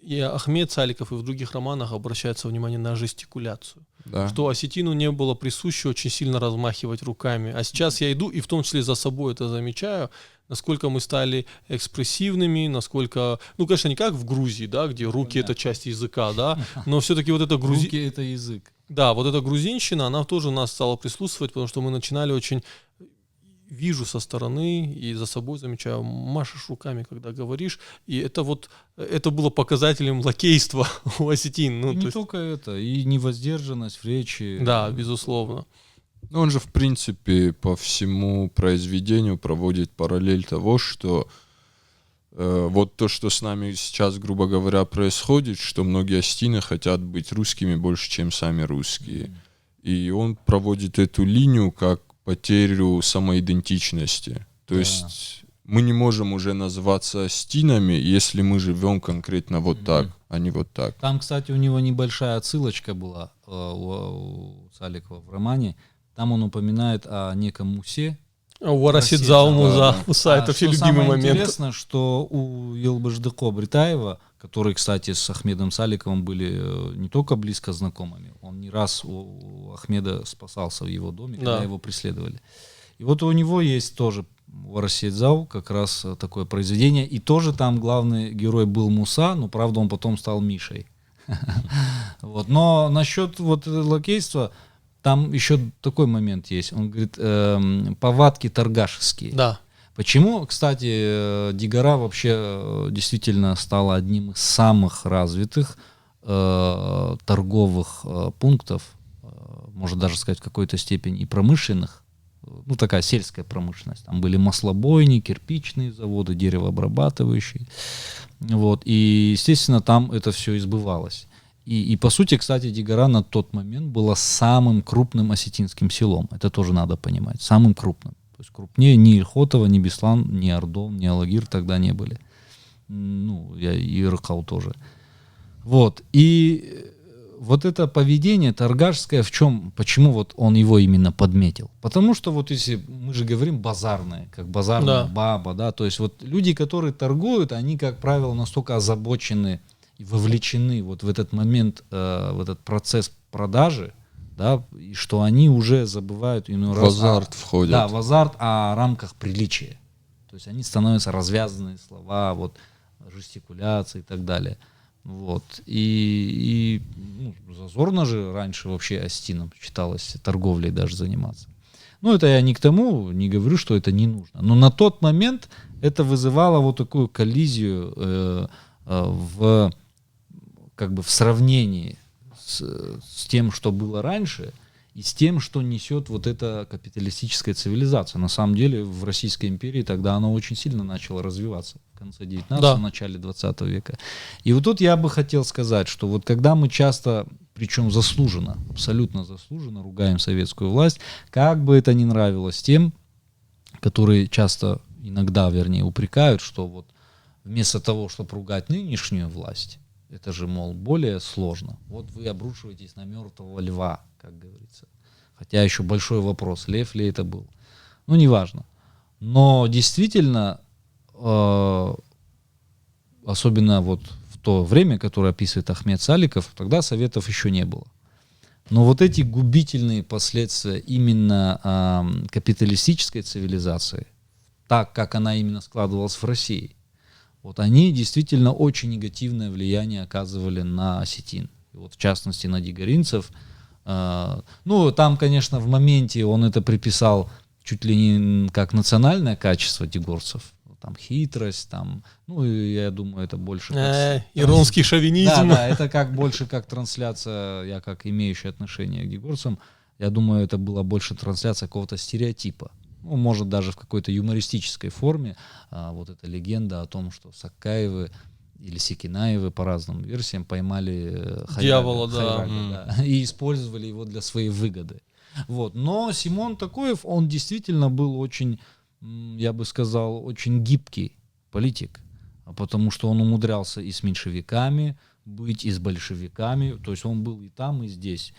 и Ахмед Цаликов, и в других романах обращается внимание на жестикуляцию. Да. Что осетину не было присуще очень сильно размахивать руками. А сейчас я иду, и в том числе за собой это замечаю, насколько мы стали экспрессивными, насколько, конечно, не как в Грузии, да, где руки — это часть языка, да, но все-таки вот это руки — это язык. Да, вот эта грузинщина, она тоже нас стала прислушивать, потому что мы начинали очень... Вижу со стороны и за собой замечаю, машешь руками, когда говоришь, и это было показателем лакейства у осетин. Не только это, и невоздержанность в речи. Да, безусловно. Он же, в принципе, по всему произведению проводит параллель того, что вот то, что с нами сейчас, грубо говоря, происходит, что многие осетины хотят быть русскими больше, чем сами русские. И он проводит эту линию как потерю самоидентичности. То есть мы не можем уже называться осетинами, если мы живем конкретно вот так, а не вот так. Там, кстати, у него небольшая отсылочка была у Цаликова в романе. Там он упоминает о неком Мусе. Варасидзау Муза. Это вообще любимый момент. Интересно, что у Елбаждыко Бритаева, которые, кстати, с Ахмедом Цаликовым были не только близко знакомыми, он не раз у Ахмеда спасался в его доме, когда его преследовали. И вот у него есть тоже Варасидзау, как раз такое произведение, и тоже там главный герой был Муса, но, правда, он потом стал Мишей. Но насчет лакейства, там еще такой момент есть. Он говорит, повадки торгашеские. Да. Почему, кстати, Дигара вообще действительно стала одним из самых развитых торговых пунктов, можно даже сказать в какой-то степени и промышленных, такая сельская промышленность. Там были маслобойни, кирпичные заводы, деревообрабатывающие. И, естественно, там это все избывалось. И по сути, кстати, Дигара на тот момент была самым крупным осетинским селом. Это тоже надо понимать. Самым крупным. То есть крупнее ни Ильхотова, ни Беслан, ни Ордон, ни Алагир тогда не были. И Иркау тоже. Вот. И вот это поведение торгашское в чем, почему вот он его именно подметил? Потому что вот если мы же говорим базарное, как базарная баба, да, то есть вот люди, которые торгуют, они, как правило, настолько озабочены и вовлечены вот в этот момент, в этот процесс продажи, да, и что они уже забывают иной раз. В азарт входят. Да, в азарт о рамках приличия. То есть они становятся развязанные слова, вот, жестикуляции и так далее. Вот. И зазорно же раньше вообще остинам считалось торговлей даже заниматься. Ну, это я не к тому, не говорю, что это не нужно. Но на тот момент это вызывало вот такую коллизию в сравнении с тем, что было раньше, и с тем, что несет вот эта капиталистическая цивилизация. На самом деле в Российской империи тогда она очень сильно начала развиваться в конце 19-го, начале 20 века. И вот тут я бы хотел сказать, что вот когда мы часто, причем заслуженно, абсолютно заслуженно ругаем советскую власть, как бы это ни нравилось тем, которые часто, иногда, вернее, упрекают, что вот вместо того, чтобы ругать нынешнюю власть, это же, мол, более сложно. Вот вы обрушиваетесь на мертвого льва, как говорится. Хотя еще большой вопрос, лев ли это был. Ну, неважно. Но действительно, особенно вот в то время, которое описывает Ахмед Саликов, тогда советов еще не было. Но вот эти губительные последствия именно капиталистической цивилизации, так как она именно складывалась в России, вот они действительно очень негативное влияние оказывали на осетин. И вот в частности на дигоринцев. Ну, там, конечно, в моменте он это приписал чуть ли не как национальное качество дигорцев. Там хитрость, там, ну, я думаю, это больше... Иронский шовинизм. Да, это как больше как трансляция, я как имеющий отношение к дигорцам, я думаю, это была больше трансляция какого-то стереотипа. Ну, может, даже в какой-то юмористической форме вот эта легенда о том, что Саккаевы или Секинаевы, по разным версиям, поймали дьявола, да, и использовали его для своей выгоды. Вот. Но Симон Такоев, он действительно был очень, я бы сказал, очень гибкий политик, потому что он умудрялся и с меньшевиками быть, и с большевиками, то есть он был и там, и здесь.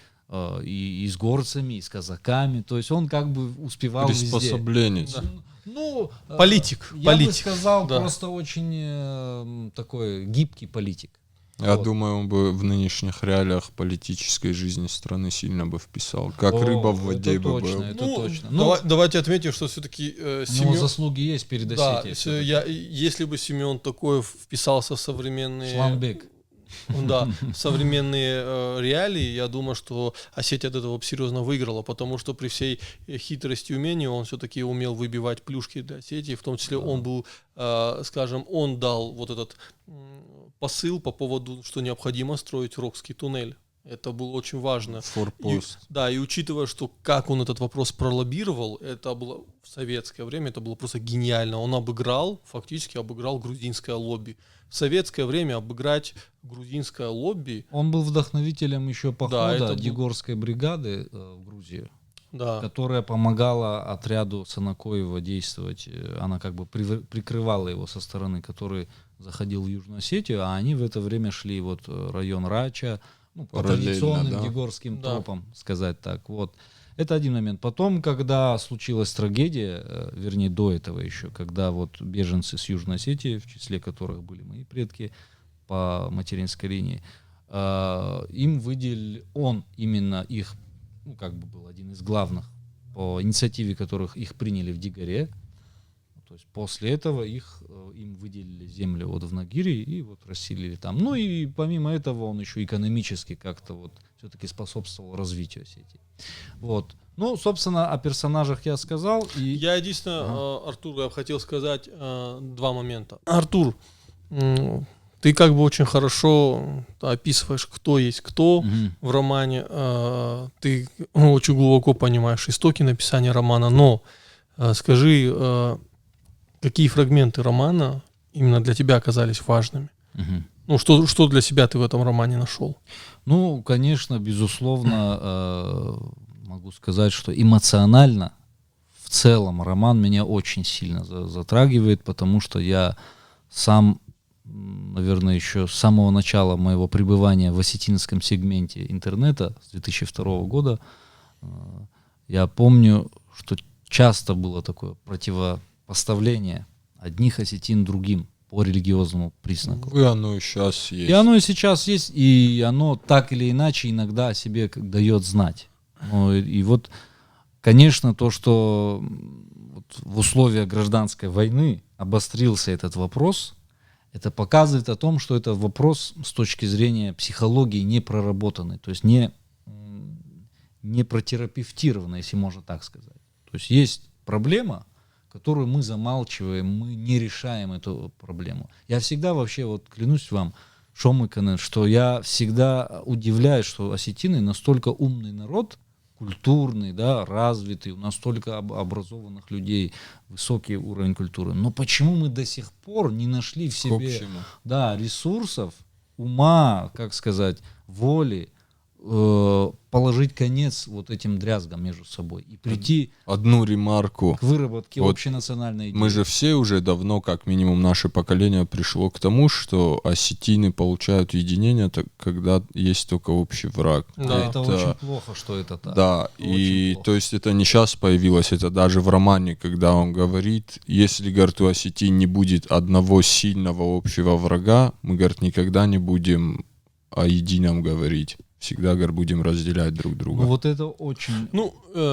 И с горцами, и с казаками, то есть он как бы успевал приспособленец. Везде. Ну, политик. Я бы сказал, просто очень такой гибкий политик. Я думаю, он бы в нынешних реалиях политической жизни страны сильно бы вписал. Как рыба в воде бы был. Это точно. Давайте отметим, что все-таки Семен... заслуги есть перед Осетией. Если бы Семен Такоев вписался в современные... Шламбек. Да, современные реалии, я думаю, что Осетия от этого серьезно выиграла, потому что при всей хитрости и умении он все-таки умел выбивать плюшки для Осетии, в том числе он был, скажем, он дал вот этот посыл по поводу, что необходимо строить Рокский туннель. Это было очень важно. Форпост. И учитывая, что как он этот вопрос пролоббировал, это было в советское время, это было просто гениально. Он фактически обыграл грузинское лобби. В советское время обыграть грузинское лобби... Он был вдохновителем еще похода Дигорской бригады в Грузию, которая помогала отряду Санакоева действовать. Она как бы прикрывала его со стороны, который заходил в Южную Осетию, а они в это время шли вот район Рача, по традиционным дигорским тропам, сказать так. Вот. Это один момент. Потом, когда случилась трагедия, вернее, до этого еще, когда вот беженцы с Южной Осетии, в числе которых были мои предки по материнской линии, им выделил он именно их, как бы был один из главных, по инициативе которых их приняли в Дигоре. То есть после этого им выделили землю вот в Нагире и вот расселили там. Ну и помимо этого он еще экономически как-то вот все-таки способствовал развитию Осетии. Вот. Ну, собственно, о персонажах я сказал. Я единственное, Артур, я хотел сказать два момента. Артур, ты как бы очень хорошо описываешь, кто есть кто в романе. Ты очень глубоко понимаешь истоки написания романа, но скажи... Какие фрагменты романа именно для тебя оказались важными? Ну, что для себя ты в этом романе нашел? Ну, конечно, безусловно, могу сказать, что эмоционально в целом роман меня очень сильно затрагивает, потому что я сам наверное, еще с самого начала моего пребывания в осетинском сегменте интернета с 2002 года. Я помню, что часто было такое противопоставление одних осетин другим по религиозному признаку. И оно и сейчас есть. И оно и сейчас есть, и оно так или иначе иногда о себе дает знать. Ну, и вот, конечно, то, что вот в условиях гражданской войны обострился этот вопрос, это показывает о том, что это вопрос с точки зрения психологии не проработанный, то есть не протерапевтированный, если можно так сказать. То есть есть проблема, которую мы замалчиваем, мы не решаем эту проблему. Я всегда вообще, вот клянусь вам, Шомыканы, что я всегда удивляюсь, что осетины настолько умный народ, культурный, да, развитый, у нас столько образованных людей, высокий уровень культуры. Но почему мы до сих пор не нашли в себе ресурсов, ума, как сказать, воли, положить конец вот этим дрязгам между собой и прийти одну ремарку к выработке общенациональной идеи. Мы же все уже давно, как минимум наше поколение, пришло к тому, что осетины получают единение, когда есть только общий враг. Да, это очень плохо, что это так. Да, и то есть это не сейчас появилось, это даже в романе, когда он говорит, если, говорит, у осетин не будет одного сильного общего врага, мы, говорит, никогда не будем о едином говорить. Всегда, говорит, будем разделять друг друга. Ну, вот это очень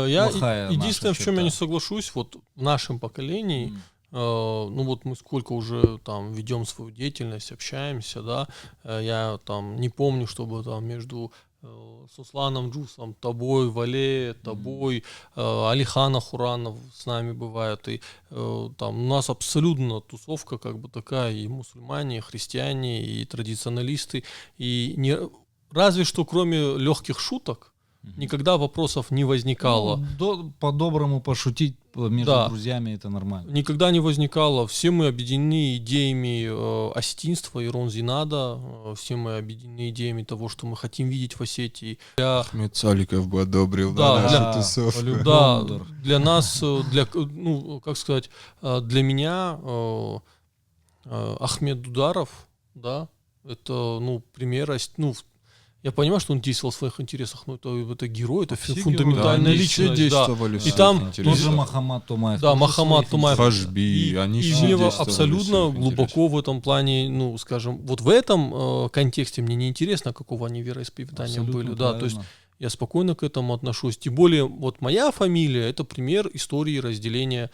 я единственное, в чем я не соглашусь, вот в нашем поколении, ну вот мы сколько уже там ведем свою деятельность, общаемся, да, я там не помню, чтобы там между Сусланом Джусом, тобой, Вале, тобой, Алихан Ахуранов с нами бывает, и там у нас абсолютно тусовка как бы такая, и мусульмане, и христиане, и традиционалисты, и не... Разве что кроме легких шуток никогда вопросов не возникало. Ну, по-доброму пошутить между друзьями это нормально. Никогда не возникало. Все мы объединены идеями осетинства, Ирон Зинада. Все мы объединены идеями того, что мы хотим видеть в Осетии. Ахмед Саликов бы одобрил нашу тусовку. Да, для нас, ну, как сказать, для меня Ахмед Дударов, да, это, ну, пример, ну, я понимаю, что он действовал в своих интересах, но это герой, это фундаментальная личность. Да. И там тоже Махамад Тумаев. Да, Махамад Тумаев. Фашби, они все мне абсолютно глубоко в этом плане, ну, скажем, вот в этом контексте мне не интересно, какого они вероисповедания были. Да, то есть я спокойно к этому отношусь. Тем более, вот моя фамилия — это пример истории разделения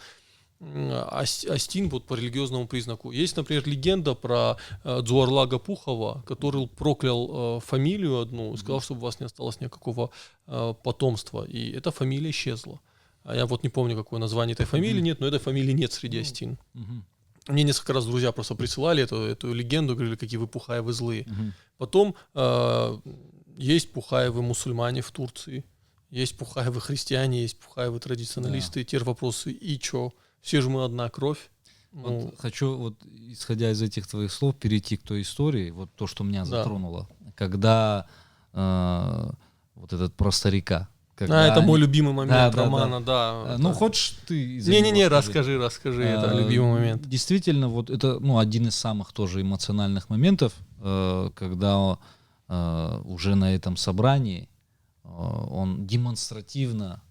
осетин вот по религиозному признаку. Есть, например, легенда про Дзуарлага Пухова, который проклял фамилию одну и сказал, чтобы у вас не осталось никакого потомства. И эта фамилия исчезла. А я вот не помню, какое название этой фамилии нет, но этой фамилии нет среди осетин. Мне несколько раз друзья просто присылали эту легенду, говорили, какие вы Пухаевы злые. Потом есть Пухаевы мусульмане в Турции, есть Пухаевы христиане, есть Пухаевы традиционалисты. Теперь вопросы, и чё? Все же мы одна кровь. Вот хочу, вот, исходя из этих твоих слов, перейти к той истории, вот то, что меня затронуло. Когда вот этот про старика. Это мой любимый момент романа, да. Ну, хочешь ты... Не-не-не, расскажи, это любимый момент. Действительно, вот это, ну, один из самых тоже эмоциональных моментов, когда уже на этом собрании он демонстративно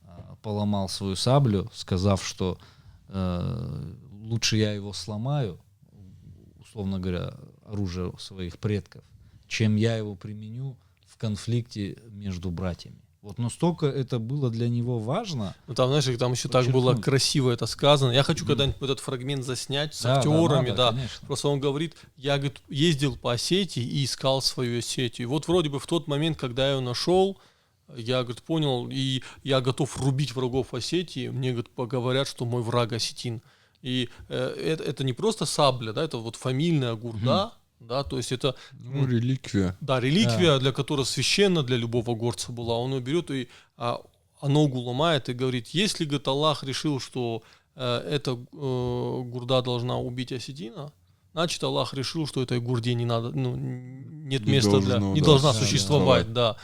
поломал свою саблю, сказав, что лучше я его сломаю, условно говоря, оружие своих предков, чем я его применю в конфликте между братьями. Вот настолько это было для него важно. Ну там, знаешь, там еще так было красиво это сказано. Я хочу когда-нибудь этот фрагмент заснять с актерами, да. Просто он говорит, я, говорит, ездил по Осетии и искал свою Осетию. И вот вроде бы в тот момент, когда я ее нашел, я, говорит, понял, и я готов рубить врагов Осетии. Мне, говорит, говорят, что мой враг осетин. И это не просто сабля, да, это вот фамильная гурда, да, то есть это... Ну, реликвия. Да, реликвия, для которой священна для любого горца была. Он ее берет и ногу ломает и говорит, если, говорит, Аллах решил, что эта гурда должна убить осетина, значит, Аллах решил, что этой гурде не надо, ну, нет места для... Не должна существовать, да.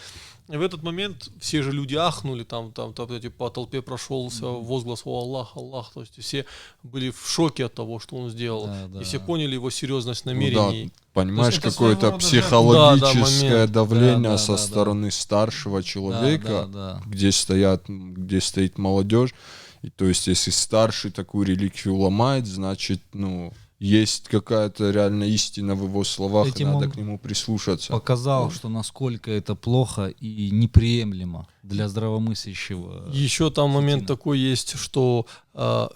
И в этот момент все же люди ахнули, там по толпе прошелся возглас «О Аллах, Аллах», то есть все были в шоке от того, что он сделал, и все поняли его серьезность намерений. Ну, да, понимаешь, это какое-то психологическое давление со стороны старшего человека, где стоит молодежь, и то есть если старший такую реликвию ломает, значит, есть какая-то реальная истина в его словах, Этим и надо он к нему прислушаться. Показал, что насколько это плохо и неприемлемо для здравомыслящего. Еще там момент такой есть, что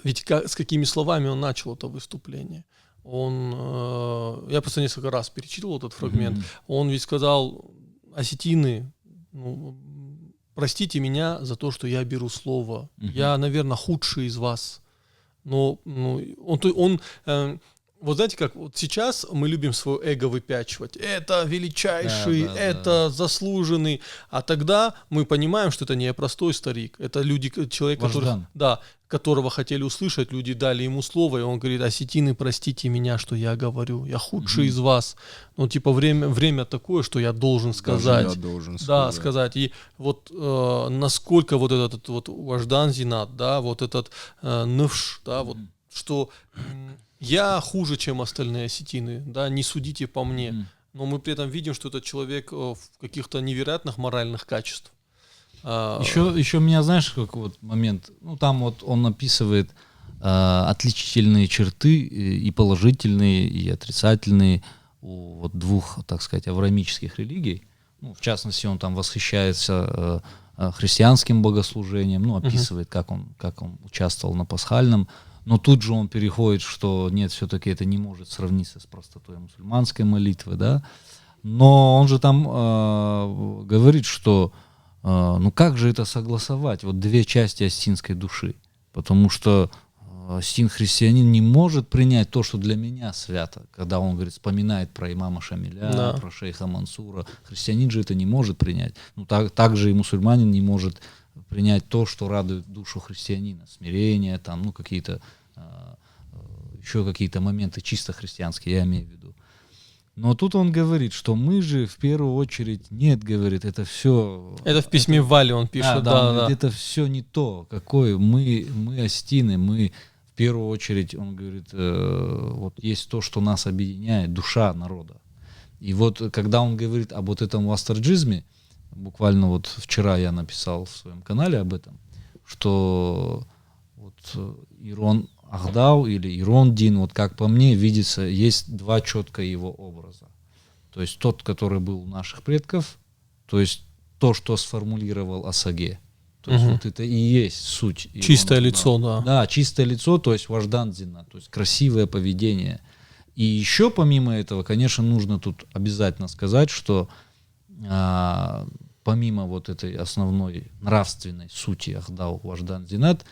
ведь с какими словами он начал это выступление. Я просто несколько раз перечитывал этот фрагмент. Он ведь сказал: осетины, простите меня за то, что я беру слово. Я, наверное, худший из вас. Но вот знаете как, вот сейчас мы любим свое эго выпячивать. Это величайший, это заслуженный. А тогда мы понимаем, что это не простой старик. Это человек, которого хотели услышать, люди дали ему слово, и он говорит: осетины, простите меня, что я говорю. Я худший из вас. Время такое, что я должен сказать. Даже я должен сказать. И вот насколько вот этот вот Важдан Зинат, да, вот этот Нывш, да, вот что я хуже, чем остальные осетины, да, не судите по мне. Но мы при этом видим, что этот человек в каких-то невероятных моральных качествах. Еще меня, знаешь, как вот момент, там вот он описывает отличительные черты, и положительные, и отрицательные, у вот двух, так сказать, авраамических религий. В частности, он там восхищается христианским богослужением, описывает, как он участвовал на пасхальном. Но тут же он переходит, что нет, все-таки это не может сравниться с простотой мусульманской молитвы, да. Но он же там говорит, что как же это согласовать, вот две части осетинской души, потому что осетин-христианин не может принять то, что для меня свято, когда он, говорит, вспоминает про имама Шамиля, про шейха Мансура. Христианин же это не может принять. Так же и мусульманин не может принять то, что радует душу христианина, смирение, там, какие-то еще какие-то моменты чисто христианские, я имею в виду. Но тут он говорит, что мы же в первую очередь, нет, говорит, это все... Это в письме Вали он пишет, да. Это все не то, какое мы осетины, мы в первую очередь, он говорит, вот есть то, что нас объединяет, душа народа. И вот когда он говорит об вот этом вастарджизме, буквально вот вчера я написал в своем канале об этом, что вот Ирон Ахдау или Ирон Дин, вот как по мне видится, есть два четко его образа. То есть тот, который был у наших предков, то есть то, что сформулировал Асаге. То есть вот это и есть суть. Чистое лицо, да. Да, чистое лицо, то есть Важдан Зинат, то есть красивое поведение. И еще помимо этого, конечно, нужно тут обязательно сказать, что помимо вот этой основной нравственной сути Ахдау Важдан Зинат,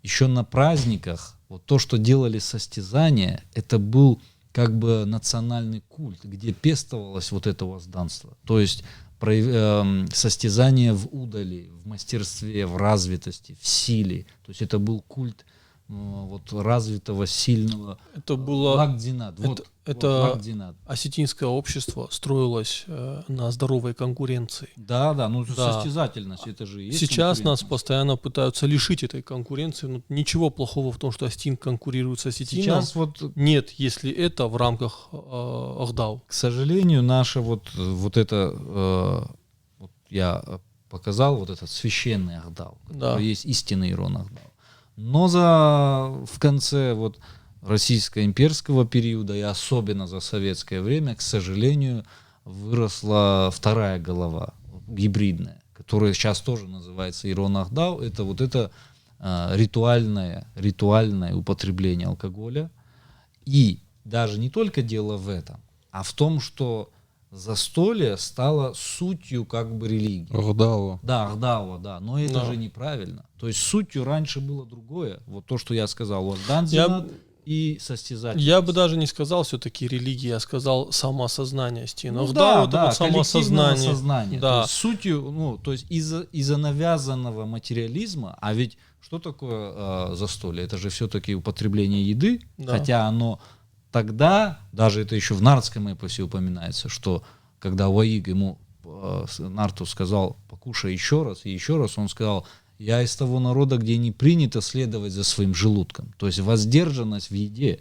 еще на праздниках вот то, что делали состязания, это был как бы национальный культ, где пестовалось вот это возданство. То есть состязание в удали, в мастерстве, в развитости, в силе. То есть это был культ вот развитого, сильного. Это было Вагдинат. Это осетинское общество строилось на здоровой конкуренции. Да, состязательность, это же есть. Сейчас нас постоянно пытаются лишить этой конкуренции. Ничего плохого в том, что осетин конкурирует с осетином. Сейчас нет, если это в рамках Ахдау. К сожалению, наше вот это, я показал, вот этот священный Ахдау, который есть истинный Ирон Ахдау. Но в конце российско-имперского периода и особенно за советское время, к сожалению, выросла вторая голова, гибридная, которая сейчас тоже называется Ирон Ахдау. Это вот это ритуальное употребление алкоголя. И даже не только дело в этом, а в том, что застолье стало сутью как бы религии. Ахдау. Да, Ахдау, да. Но это же неправильно. То есть сутью раньше было другое. Вот то, что я сказал. Важдан Зинат и состязательность. Я бы даже не сказал все-таки религии, я сказал самоосознание стен. Ахдау это вот самоосознание. Да. То есть сутью, то есть из-за навязанного материализма, а ведь что такое застолье? Это же все-таки употребление еды, хотя оно тогда, даже это еще в нардском эпосе упоминается, что когда Ваиг ему Нарту сказал, покушай еще раз, и еще раз, он сказал, я из того народа, где не принято следовать за своим желудком. То есть воздержанность в еде.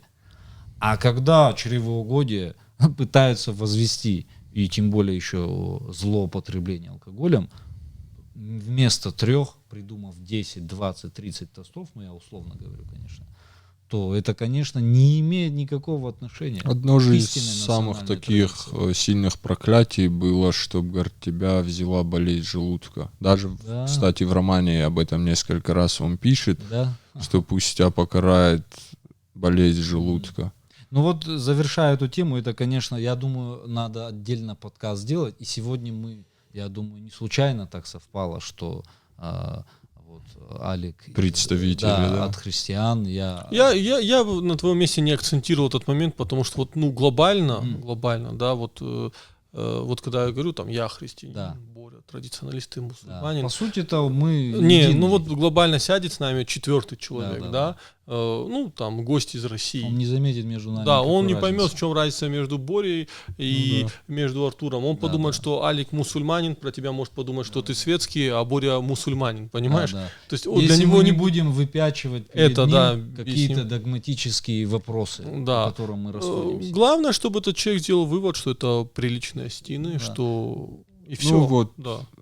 А когда чревоугодие пытаются возвести, и тем более еще злоупотребление алкоголем, вместо 3, придумав 10, 20, 30 тостов, я условно говорю, конечно, то это, конечно, не имеет никакого отношения. Одно же из самых таких сильных проклятий было, чтобы, говорит, тебя взяла болезнь желудка. Даже, кстати, в романе об этом несколько раз он пишет, что пусть тебя покарает болезнь желудка. Ну вот, завершая эту тему, это, конечно, я думаю, надо отдельно подкаст сделать. И сегодня мы, я думаю, не случайно так совпало, что вот Алик представитель от христиан. Я бы на твоем месте не акцентировал этот момент, потому что вот, ну, глобально, да, вот когда я говорю, там, я христианин, Боря, традиционалисты, мусульманин. По сути-то мы... Ну вот глобально сядет с нами 4-й человек, да. Ну, там, гость из России. Он не заметит между нами. Да, он не поймет, в чем разница между Борей и между Артуром. Он подумает, что Алик мусульманин, про тебя может подумать, что ты светский, а Боря мусульманин, понимаешь? То есть, если для него мы не будем выпячивать перед ним какие-то объясним. Догматические вопросы, по которым мы расходимся. Главное, чтобы этот человек сделал вывод, что это приличные стены, что... И все. Ну вот,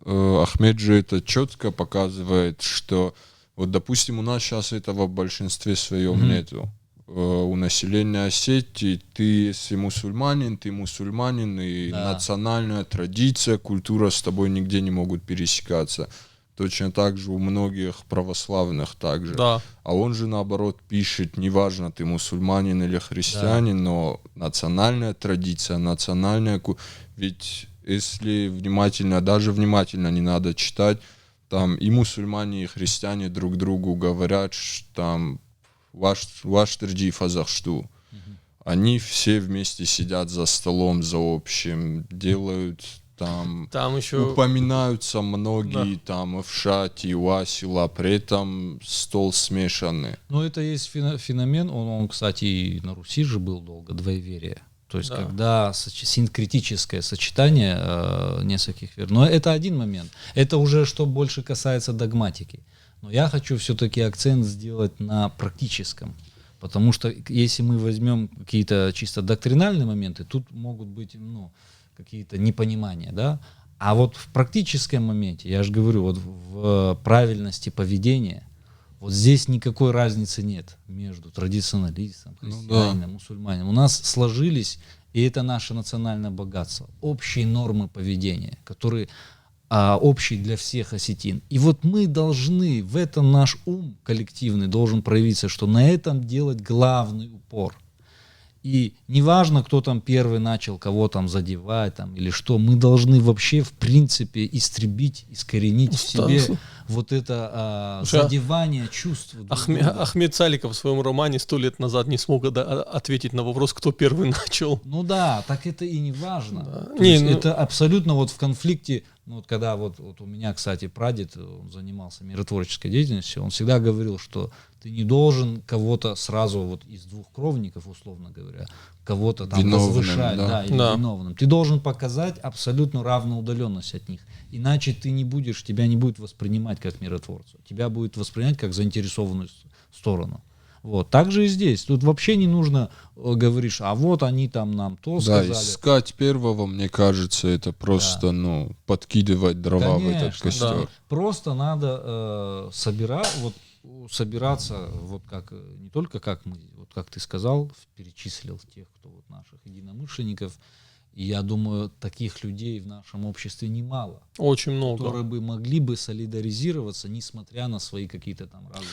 Ахмед же это четко показывает, что вот, допустим, у нас сейчас этого в большинстве своем нету. У населения Осетии ты, если мусульманин, ты мусульманин, и национальная традиция, культура с тобой нигде не могут пересекаться. Точно так же у многих православных также. Да. А он же наоборот пишет, неважно, ты мусульманин или христианин, но национальная традиция, национальная... Ведь если даже внимательно не надо читать, там и мусульмане, и христиане друг другу говорят, что там ваш терджи фазахшту. Они все вместе сидят за столом, за общим, делают там еще упоминаются многие там Эвшати, Уасила, при этом стол смешанный. Ну, это есть феномен, он, кстати, и на Руси же был долго, двоеверие. То есть, когда синкретическое сочетание нескольких верований. Но это один момент. Это уже что больше касается догматики. Но я хочу все-таки акцент сделать на практическом. Потому что если мы возьмем какие-то чисто доктринальные моменты, тут могут быть какие-то непонимания. Да? А вот в практическом моменте, я же говорю, вот в правильности поведения, вот здесь никакой разницы нет между традиционалистом, христианином, мусульманином. У нас сложились, и это наше национальное богатство, общие нормы поведения, которые общие для всех осетин. И вот мы должны, в этом наш ум коллективный должен проявиться, что на этом делать главный упор. И неважно, кто там первый начал, кого там задевать там, или что, мы должны вообще в принципе истребить, искоренить в себе вот это задевание чувств. Ахмед Саликов в своем романе 100 лет назад не смог ответить на вопрос, кто первый начал. Ну да, так это и не важно. Это абсолютно вот в конфликте. Вот когда вот у меня, кстати, прадед, он занимался миротворческой деятельностью, он всегда говорил, что ты не должен кого-то сразу вот из двух кровников, условно говоря, кого-то там возвышать, или виновным. Ты должен показать абсолютно равноудаленность от них. Иначе ты тебя не будет воспринимать как миротворца. Тебя будет воспринимать как заинтересованную сторону. Вот. Так же и здесь. Тут вообще не нужно говоришь, а вот они там нам то сказали. Да, искать первого, мне кажется, это просто, подкидывать дрова в этот костер. Да. Просто надо собираться, вот как, не только как мы, вот как ты сказал, перечислил тех, кто вот наших единомышленников. И я думаю, таких людей в нашем обществе немало. Очень много. Которые бы могли бы солидаризироваться, несмотря на свои какие-то там разные...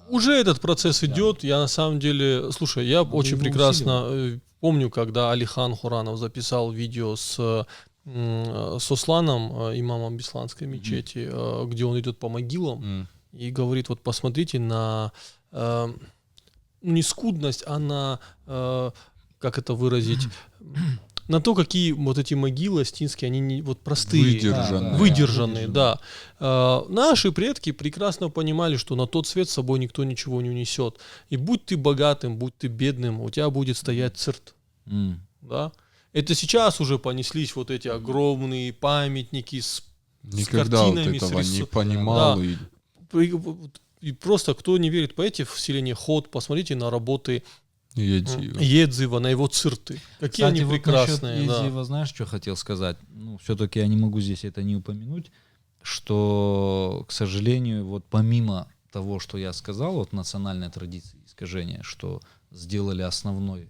Уже этот процесс идет. Я на самом деле, слушай, я очень прекрасно помню, когда Алихан Хуранов записал видео с Осланом, имамом Бесланской мечети, где он идет по могилам и говорит, вот посмотрите на не скудность, а на, как это выразить, на то, какие вот эти могилы остинские, они не вот простые, выдержанные, да. Наши предки прекрасно понимали, что на тот свет с собой никто ничего не унесет. И будь ты богатым, будь ты бедным, у тебя будет стоять цирт. Да? Это сейчас уже понеслись вот эти огромные памятники с Никогда вот картинами, этого с не понимал. Да. И просто кто не верит, поедете в селение Ход, посмотрите на работы Едзева, на его цирты. Какие Кстати, они вот прекрасные. насчет Едзева, знаешь, что хотел сказать? Ну, все-таки я не могу здесь это не упомянуть, что, к сожалению, вот помимо того, что я сказал, вот национальной традиции искажения, что сделали основной,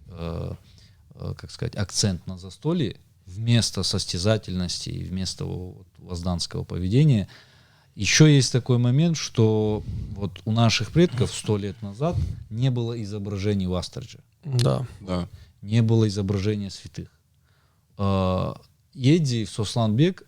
как сказать, акцент на застолье, вместо состязательности и вместо вот возданского поведения, еще есть такой момент, что вот у наших предков 100 лет назад не было изображений в Астраджа. Да. Да. Не было изображения святых. Едзеев, Сосланбек,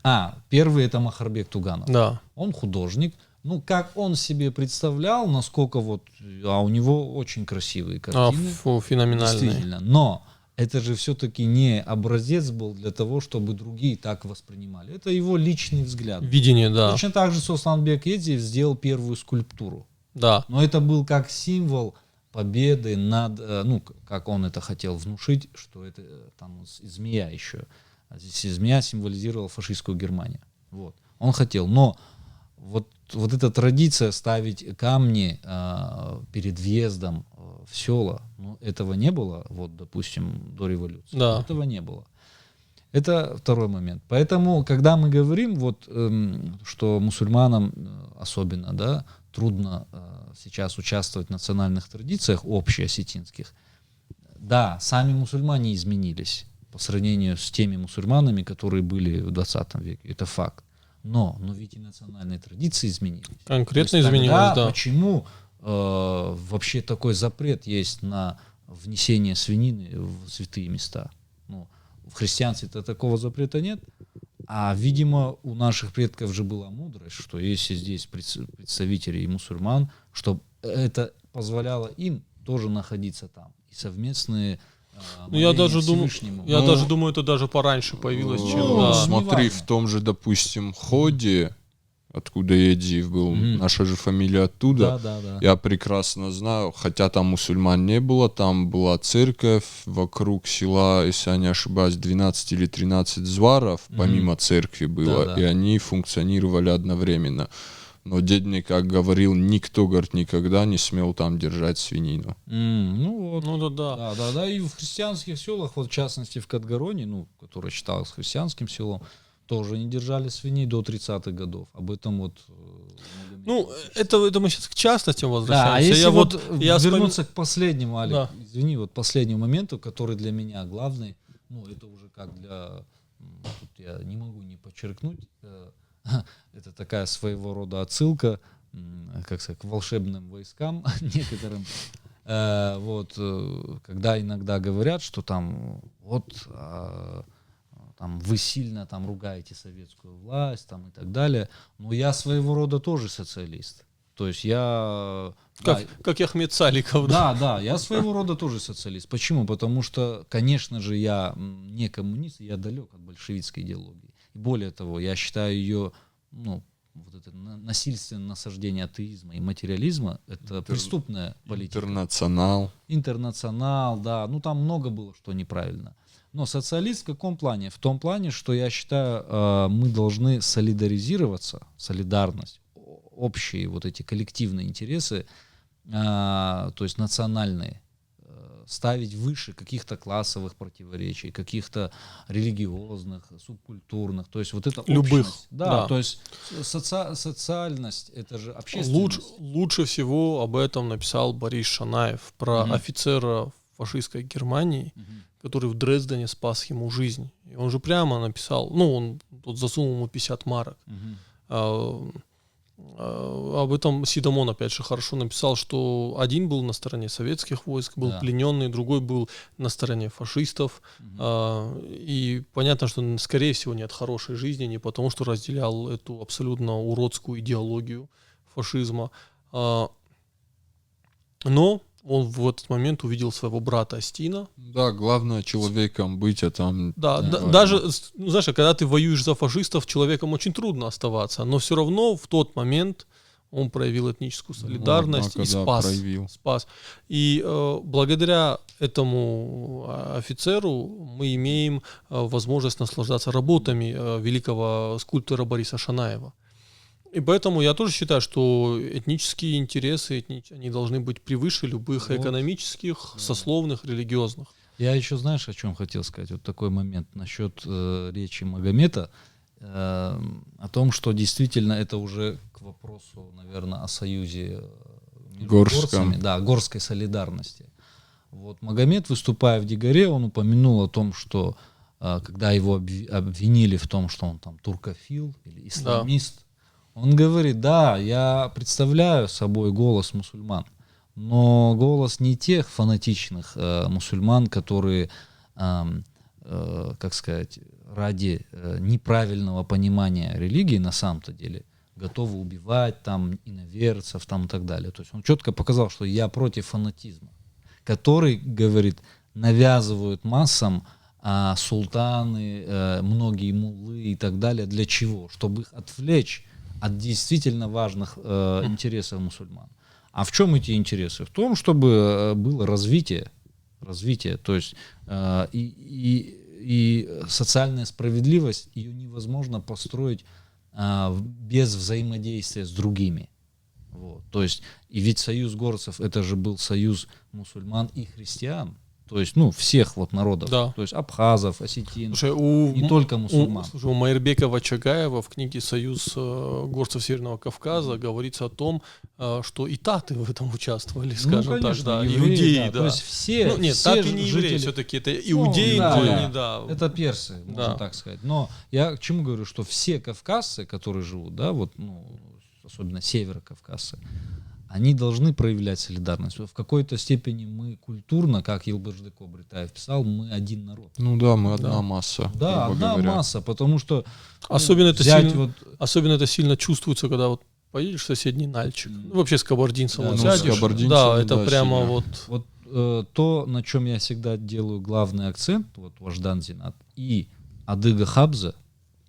первый это Махарбек Туганов. Да. Он художник. Ну, как он себе представлял, насколько вот... у него очень красивые картины. Феноменальные. Действительно. Но это же все-таки не образец был для того, чтобы другие так воспринимали. Это его личный взгляд. Видение, да. Точно так же Сосланбек Едзеев сделал первую скульптуру. Да. Но это был как символ победы над... как он это хотел внушить, что это там змея еще. А здесь змея символизировала фашистскую Германию. Вот. Он хотел. Но вот эта традиция ставить камни перед въездом в села, этого не было, вот, допустим, до революции. Да. Этого не было. Это второй момент. Поэтому, когда мы говорим, что мусульманам особенно, да, трудно сейчас участвовать в национальных традициях общеосетинских, да, сами мусульмане изменились по сравнению с теми мусульманами, которые были в 20 веке. Это факт. Но ведь и национальные традиции изменились. Конкретно изменились, да. Почему вообще такой запрет есть на внесение свинины в святые места? В христианстве-то такого запрета нет. А, видимо, у наших предков же была мудрость, что если здесь представители и мусульман, чтобы это позволяло им тоже находиться там. И совместные... я даже думаю, это даже пораньше появилось, чем... Да. Смотри, в том же, допустим, Ходе, откуда Едзеев был, наша же фамилия оттуда, Да. Я прекрасно знаю, хотя там мусульман не было, там была церковь вокруг села, если я не ошибаюсь, 12 или 13 зваров, помимо церкви было, и они функционировали одновременно. Но дед мне, как говорил, никто, говорит, никогда не смел там держать свинину. Да. И в христианских селах, вот в частности в Катгароне, которое считалось христианским селом, тоже не держали свиней до 30-х годов. Об этом это мы сейчас к частностям возвращаемся. Да, а если вернуться к последнему, Олег, извини, последнему моменту, который для меня главный, это уже как для... Тут я не могу не подчеркнуть, это такая своего рода отсылка, как сказать, к волшебным войскам некоторым. Когда иногда говорят, что там вы сильно там ругаете советскую власть там, и так далее, но я своего рода тоже социалист. То есть я... Как и Ахмед Саликов. Да, я своего рода тоже социалист. Почему? Потому что, конечно же, я не коммунист, я далек от большевистской идеологии. И более того, я считаю ее, это насильственное насаждение атеизма и материализма, это преступная политика. Интернационал, да. Там много было, что неправильно. Но социалист в каком плане? В том плане, что я считаю, мы должны солидаризироваться, солидарность, общие эти коллективные интересы, то есть национальные, ставить выше каких-то классовых противоречий, каких-то религиозных, субкультурных, то есть это любых. Общность. Да, то есть социальность, это же общественность. Лучше всего об этом написал Борис Шанаев, про офицера фашистской Германии, который в Дрездене спас ему жизнь. И он же прямо написал, он тут засунул ему 50 марок. Об этом Сидамон, опять же, хорошо написал, что один был на стороне советских войск, был плененный, другой был на стороне фашистов. И понятно, что он, скорее всего, не от хорошей жизни, не потому, что разделял эту абсолютно уродскую идеологию фашизма. Но он в этот момент увидел своего брата Астина. Да, главное человеком быть, а там... Даже, знаешь, когда ты воюешь за фашистов, человеком очень трудно оставаться, но все равно в тот момент он проявил этническую солидарность и спас. Спас. И благодаря этому офицеру мы имеем возможность наслаждаться работами великого скульптора Бориса Шанаева. И поэтому я тоже считаю, что этнические интересы, они должны быть превыше любых экономических, сословных, религиозных. Я еще, знаешь, о чем хотел сказать? Вот такой момент насчет речи Магомета, о том, что действительно это уже к вопросу, наверное, о союзе между горцами, да, горской солидарности. Вот Магомед, выступая в Дигоре, он упомянул о том, что когда его обвинили в том, что он там туркофил или исламист, он говорит: да, я представляю собой голос мусульман, но голос не тех фанатичных мусульман, которые, как сказать, ради неправильного понимания религии на самом-то деле готовы убивать там иноверцев там и так далее. То есть он четко показал, что я против фанатизма, который, говорит, навязывают массам султаны, многие муллы и так далее. Для чего? Чтобы их отвлечь от действительно важных интересов мусульман. А в чем эти интересы? В том, чтобы было развитие, то есть и социальная справедливость, ее невозможно построить без взаимодействия с другими. Вот. То есть, и ведь союз горцев, это же был союз мусульман и христиан. То есть, всех вот народов. Да. То есть абхазов, осетин, слушай, не только мусульман. У Майырбекова Чагаева в книге «Союз горцев Северного Кавказа» говорится о том, что и таты в этом участвовали, скажем конечно, так, да, евреи, иудеи, да. То есть все, нет, все таты не евреи, все-таки это иудеи, это персы, можно так сказать. Но я к чему говорю, что все кавказцы, которые живут, да, вот, особенно северокавказцы, они должны проявлять солидарность. В какой-то степени мы культурно, как Елберджи Кобритаев писал, мы один народ. Мы одна масса. Да, одна масса, потому что особенно это сильно чувствуется, когда вот поедешь в соседний Нальчик, вообще с кабардинцем сядешь. Да, это прямо вот то, на чем я всегда делаю главный акцент, вот Важдан Зинат, и Адыга Хабза,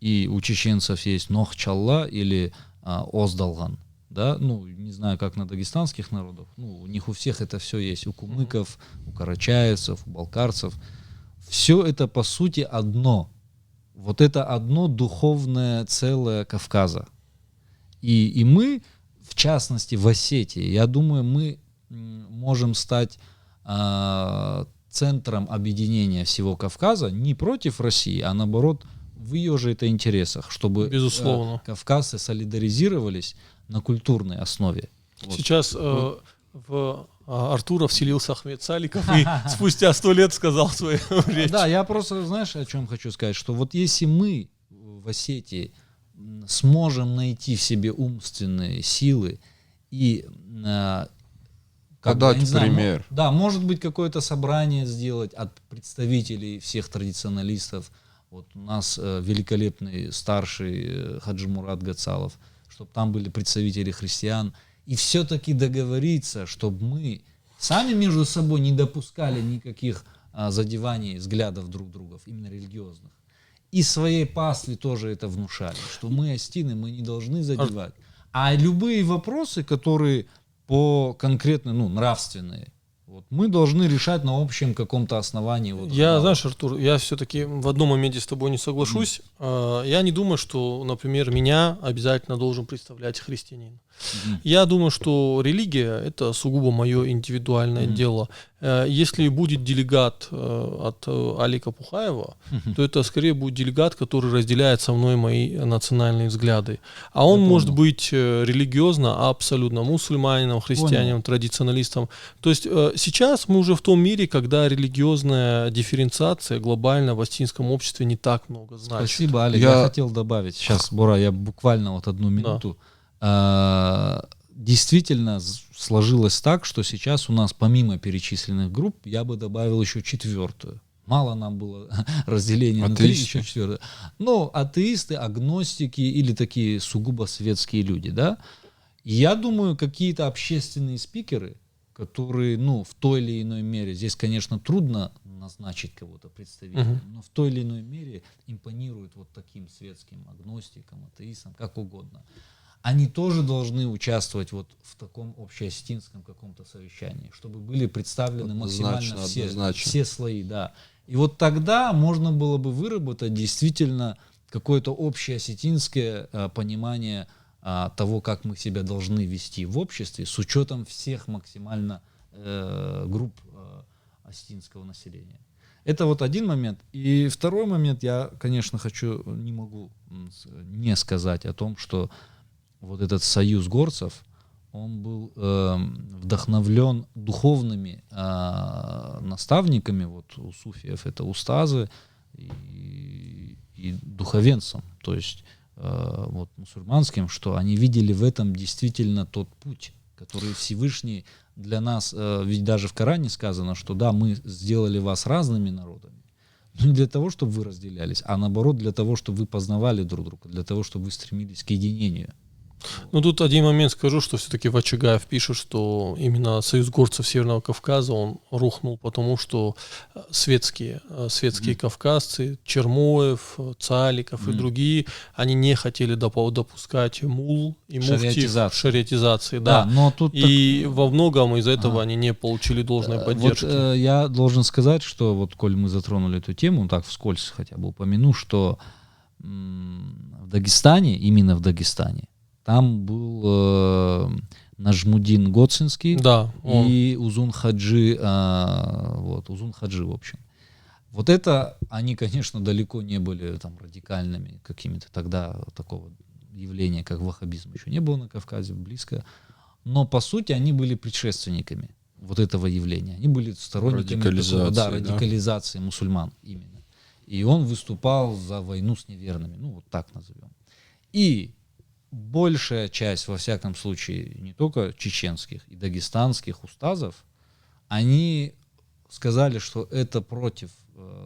и у чеченцев есть Нохчалла или Оздалган. Да, не знаю, как на дагестанских народах, у них у всех это все есть, у кумыков, у карачаевцев, у балкарцев. Все это по сути одно. Вот это одно духовное целое Кавказа. И мы, в частности, в Осетии, я думаю, мы можем стать центром объединения всего Кавказа не против России, а наоборот в ее же это интересах, чтобы кавказцы солидаризировались на культурной основе. Сейчас в Артура вселился Ахмед Саликов и спустя 100 лет сказал свою речь. Да, я просто, знаешь, о чем хочу сказать, что вот если мы в Осетии сможем найти в себе умственные силы и подать пример. Да, может быть, какое-то собрание сделать от представителей всех традиционалистов. Вот у нас великолепный старший Хаджи Мурат Гацалов, чтобы там были представители христиан, и все-таки договориться, чтобы мы сами между собой не допускали никаких задеваний взглядов друг друга, именно религиозных. И своей пастве тоже это внушали, что мы остины, мы не должны задевать. А любые вопросы, которые по конкретно, нравственные, вот, мы должны решать на общем каком-то основании. Знаешь, Артур, я все-таки в одном моменте с тобой не соглашусь. Я не думаю, что, например, меня обязательно должен представлять христианин. Я думаю, что религия — это сугубо мое индивидуальное дело. Если будет делегат от Алика Пухаева, то это скорее будет делегат, который разделяет со мной мои национальные взгляды. А он может быть религиозно абсолютно мусульманином, христианином, традиционалистом. То есть сейчас мы уже в том мире, когда религиозная дифференциация глобально в осетинском обществе не так много значит. Спасибо, Алик. Я хотел добавить. Сейчас, Бура, я буквально вот одну минуту. Действительно сложилось так, что сейчас у нас помимо перечисленных групп я бы добавил еще 4-ю. Мало нам было разделения на 3, еще 4. Атеисты, агностики или такие сугубо светские люди, да. И я думаю, какие-то общественные спикеры, которые, в той или иной мере, здесь, конечно, трудно назначить кого-то представителем, но в той или иной мере импонируют вот таким светским агностикам, атеистам, как угодно. они тоже должны участвовать вот в таком общеосетинском каком-то совещании, чтобы были представлены максимально все слои, да. И вот тогда можно было бы выработать действительно какое-то общеосетинское понимание того, как мы себя должны вести в обществе с учетом всех максимально групп осетинского населения. Это вот один момент. И второй момент, я, конечно, не могу не сказать о том, что вот этот союз горцев, он был вдохновлен духовными наставниками, вот у суфиев это устазы и духовенцем, то есть вот мусульманским, что они видели в этом действительно тот путь, который Всевышний для нас, ведь даже в Коране сказано, что да, мы сделали вас разными народами, но не для того, чтобы вы разделялись, а наоборот для того, чтобы вы познавали друг друга, для того, чтобы вы стремились к единению. Ну, тут один момент скажу, что все-таки Вачагаев пишет, что именно Союз горцев Северного Кавказа, он рухнул, потому что светские кавказцы, Чермоев, Цаликов и другие, они не хотели допускать мул и муфти в шариатизации. Да. Но тут во многом из-за этого они не получили должной поддержки. Вот, я должен сказать, что вот, коль мы затронули эту тему, так вскользь хотя бы упомяну, что в Дагестане, именно в Дагестане, там был Нажмудин Гоцинский, да, и Узун Хаджи, Узун Хаджи, в общем. Вот это, они, конечно, далеко не были там радикальными какими-то, тогда такого явления, как ваххабизм, еще не было на Кавказе, близко. Но, по сути, они были предшественниками вот этого явления. Они были сторонниками радикализации мусульман именно. И он выступал за войну с неверными, ну, вот так назовем. И большая часть, во всяком случае, не только чеченских и дагестанских устазов, они сказали, что это против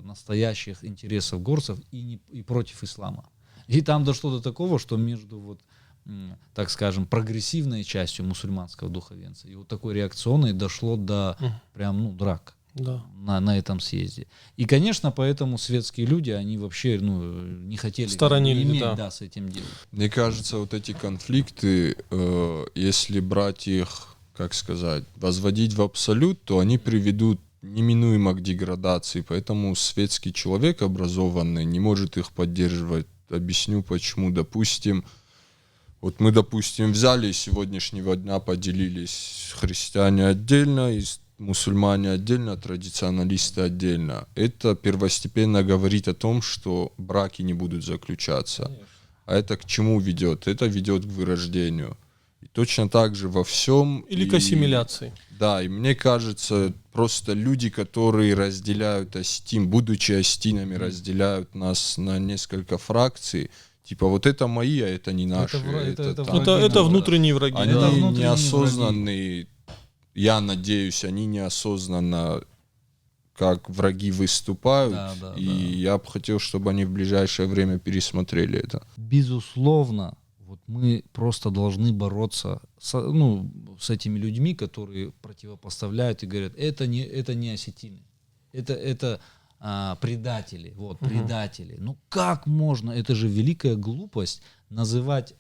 настоящих интересов горцев и против ислама. И там дошло до такого, что между, вот, так скажем, прогрессивной частью мусульманского духовенца и вот такой реакционной дошло до прям, драк. Да. На этом съезде. И, конечно, поэтому светские люди, они вообще не хотели иметь с этим делом. Мне кажется, вот эти конфликты, если брать их, как сказать, возводить в абсолют, то они приведут неминуемо к деградации. Поэтому светский человек образованный не может их поддерживать. Объясню почему. Допустим, вот мы, взяли с сегодняшнего дня, поделились христиане отдельно и мусульмане отдельно, традиционалисты отдельно. Это первостепенно говорит о том, что браки не будут заключаться. Конечно. А это к чему ведет? Это ведет к вырождению. И точно так же во всем. Или к ассимиляции. Да, и мне кажется, просто люди, которые разделяют осетин, будучи осетинами, разделяют нас на несколько фракций. Типа вот это мои, а это не наши. Это внутренние враги. Они неосознанные. Я надеюсь, они неосознанно как враги выступают, я бы хотел, чтобы они в ближайшее время пересмотрели это. Безусловно, вот мы просто должны бороться с этими людьми, которые противопоставляют и говорят, это не осетины, это предатели, предатели. Ну как можно, это же великая глупость называть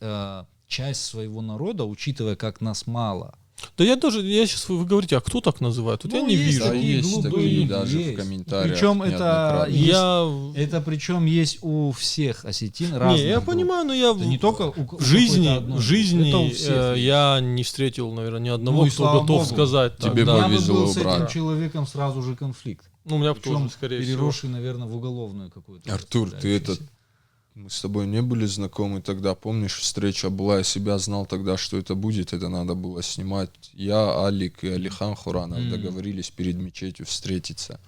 часть своего народа, учитывая, как нас мало. Да я сейчас вы говорите, а кто так называет? Тут я не вижу. Да, есть такие даже в комментариях. Причем это причем есть у всех осетин разных. Не, я понимаю, но я не только в жизни я не встретил, наверное, ни одного, кто готов сказать. Тебе повезло, был с этим человеком сразу же конфликт. У меня тоже, скорее всего. Переросший, наверное, в уголовную какую-то. Артур, мы с тобой не были знакомы тогда, помнишь, встреча была, я себя знал тогда, что это будет, это надо было снимать. Я, Алик и Алихан Хуранов договорились перед мечетью встретиться.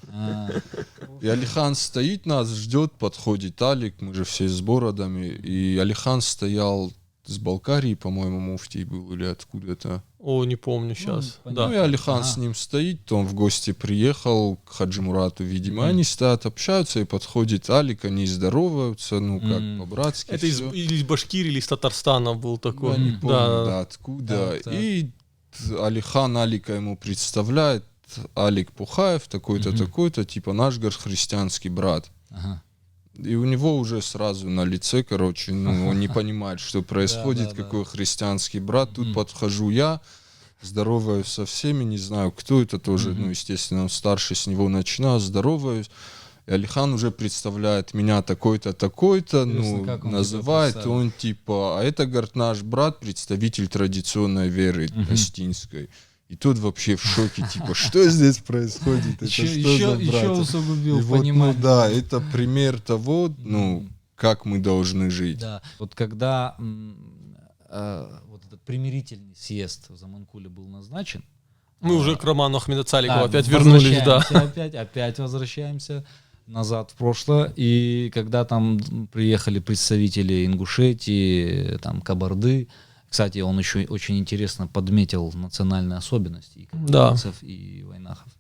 И Алихан стоит, нас ждет, подходит Алик, мы же все с бородами, и Алихан стоял с Балкарии, по-моему, муфтий был, или откуда-то. О, не помню сейчас. И Алихан с ним стоит, он в гости приехал к Хаджи Мурату, видимо, они стоят, общаются, и подходит Алик, они здороваются, как по-братски. Это из Башкирии или из Татарстана был такой. Я не помню, откуда. И Алихан Алика ему представляет, Алик Пухаев, такой-то, такой-то, типа наш христианский брат. И у него уже сразу на лице, короче, ну, он не понимает, что происходит, какой христианский брат. Тут подхожу я, здороваюсь со всеми, не знаю, кто это тоже, ну, естественно, он старше, с него начинаю, здороваюсь. И Алихан уже представляет меня такой-то, такой-то, ну, называет, он типа, а это, говорит, наш брат, представитель традиционной веры остинской. И тут вообще в шоке, типа, что здесь происходит? Это что за братья? Еще усугубил и вот, понимание. Ну, да, это пример того, ну, как мы должны жить. Да. Вот когда вот этот примирительный съезд в Заманкуле был назначен, мы уже к роману Ахмеда Цаликова опять вернулись, да. Опять возвращаемся назад в прошлое. И когда там приехали представители Ингушетии, там Кабарды, кстати, он еще очень интересно подметил национальные особенности и кабардинцев, и вайнахов.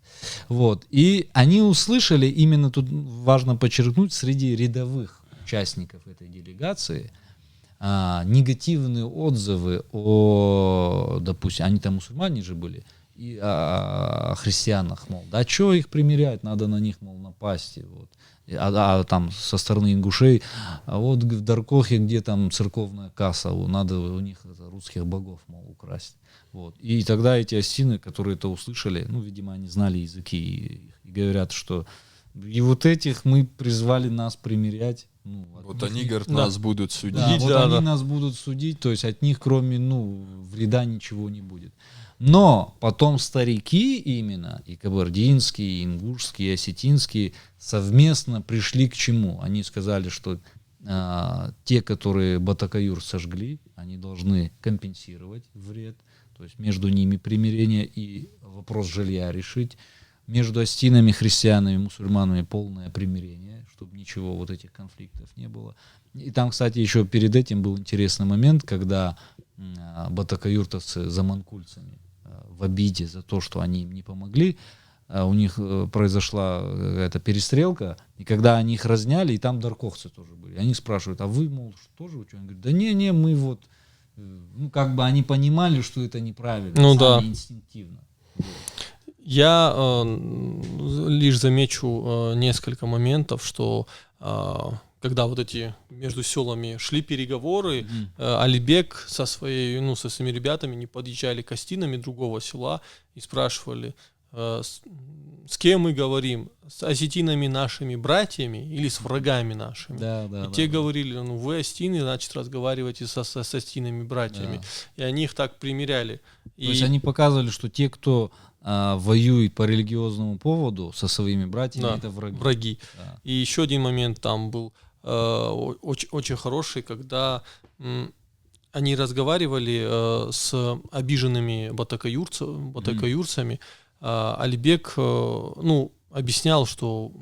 Вот. И они услышали, именно тут важно подчеркнуть, среди рядовых участников этой делегации негативные отзывы о, допустим, они там мусульмане же были, и о христианах, мол, да что их примирять, надо на них, мол, напасть. Вот. А там со стороны ингушей, а вот в Даркохе, где там церковная касса, надо у них русских богов, мол, украсть. Вот. И тогда эти остины, которые это услышали, ну, видимо, они знали языки и говорят, что и вот этих мы призвали нас примирять. Ну, вот они, говорят, нас будут судить. Да, вот они нас будут судить, то есть от них, кроме, ну, вреда ничего не будет. Но потом старики именно, и кабардинские, и ингушские, и осетинские, совместно пришли к чему? Они сказали, что те, которые Батакаюр сожгли, они должны компенсировать вред, то есть между ними примирение и вопрос жилья решить. Между остинами, христианами, мусульманами полное примирение, чтобы ничего вот этих конфликтов не было. И там, кстати, еще перед этим был интересный момент, когда батакаюртовцы заманкульцами в обиде за то, что они им не помогли, у них произошла какая-то перестрелка, и когда они их разняли, и там дарковцы тоже были, они спрашивают, а вы, мол, тоже ученые? Они говорят, да не, мы вот, ну, как бы они понимали, что это неправильно, ну, сами да. инстинктивно. Вот. Я лишь замечу несколько моментов, что когда вот эти между селами шли переговоры, Алибек со своими ребятами не подъезжали к остинам другого села и спрашивали, с кем мы говорим, с осетинами нашими братьями или с врагами нашими. И те говорили, ну вы остины, значит разговаривайте с остинами братьями. И они их так примиряли. То есть они показывали, что те, кто воюет по религиозному поводу со своими братьями, это враги. Да. И еще один момент там был очень, очень хороший, когда они разговаривали с обиженными батакаюрцами. Алибек объяснял, что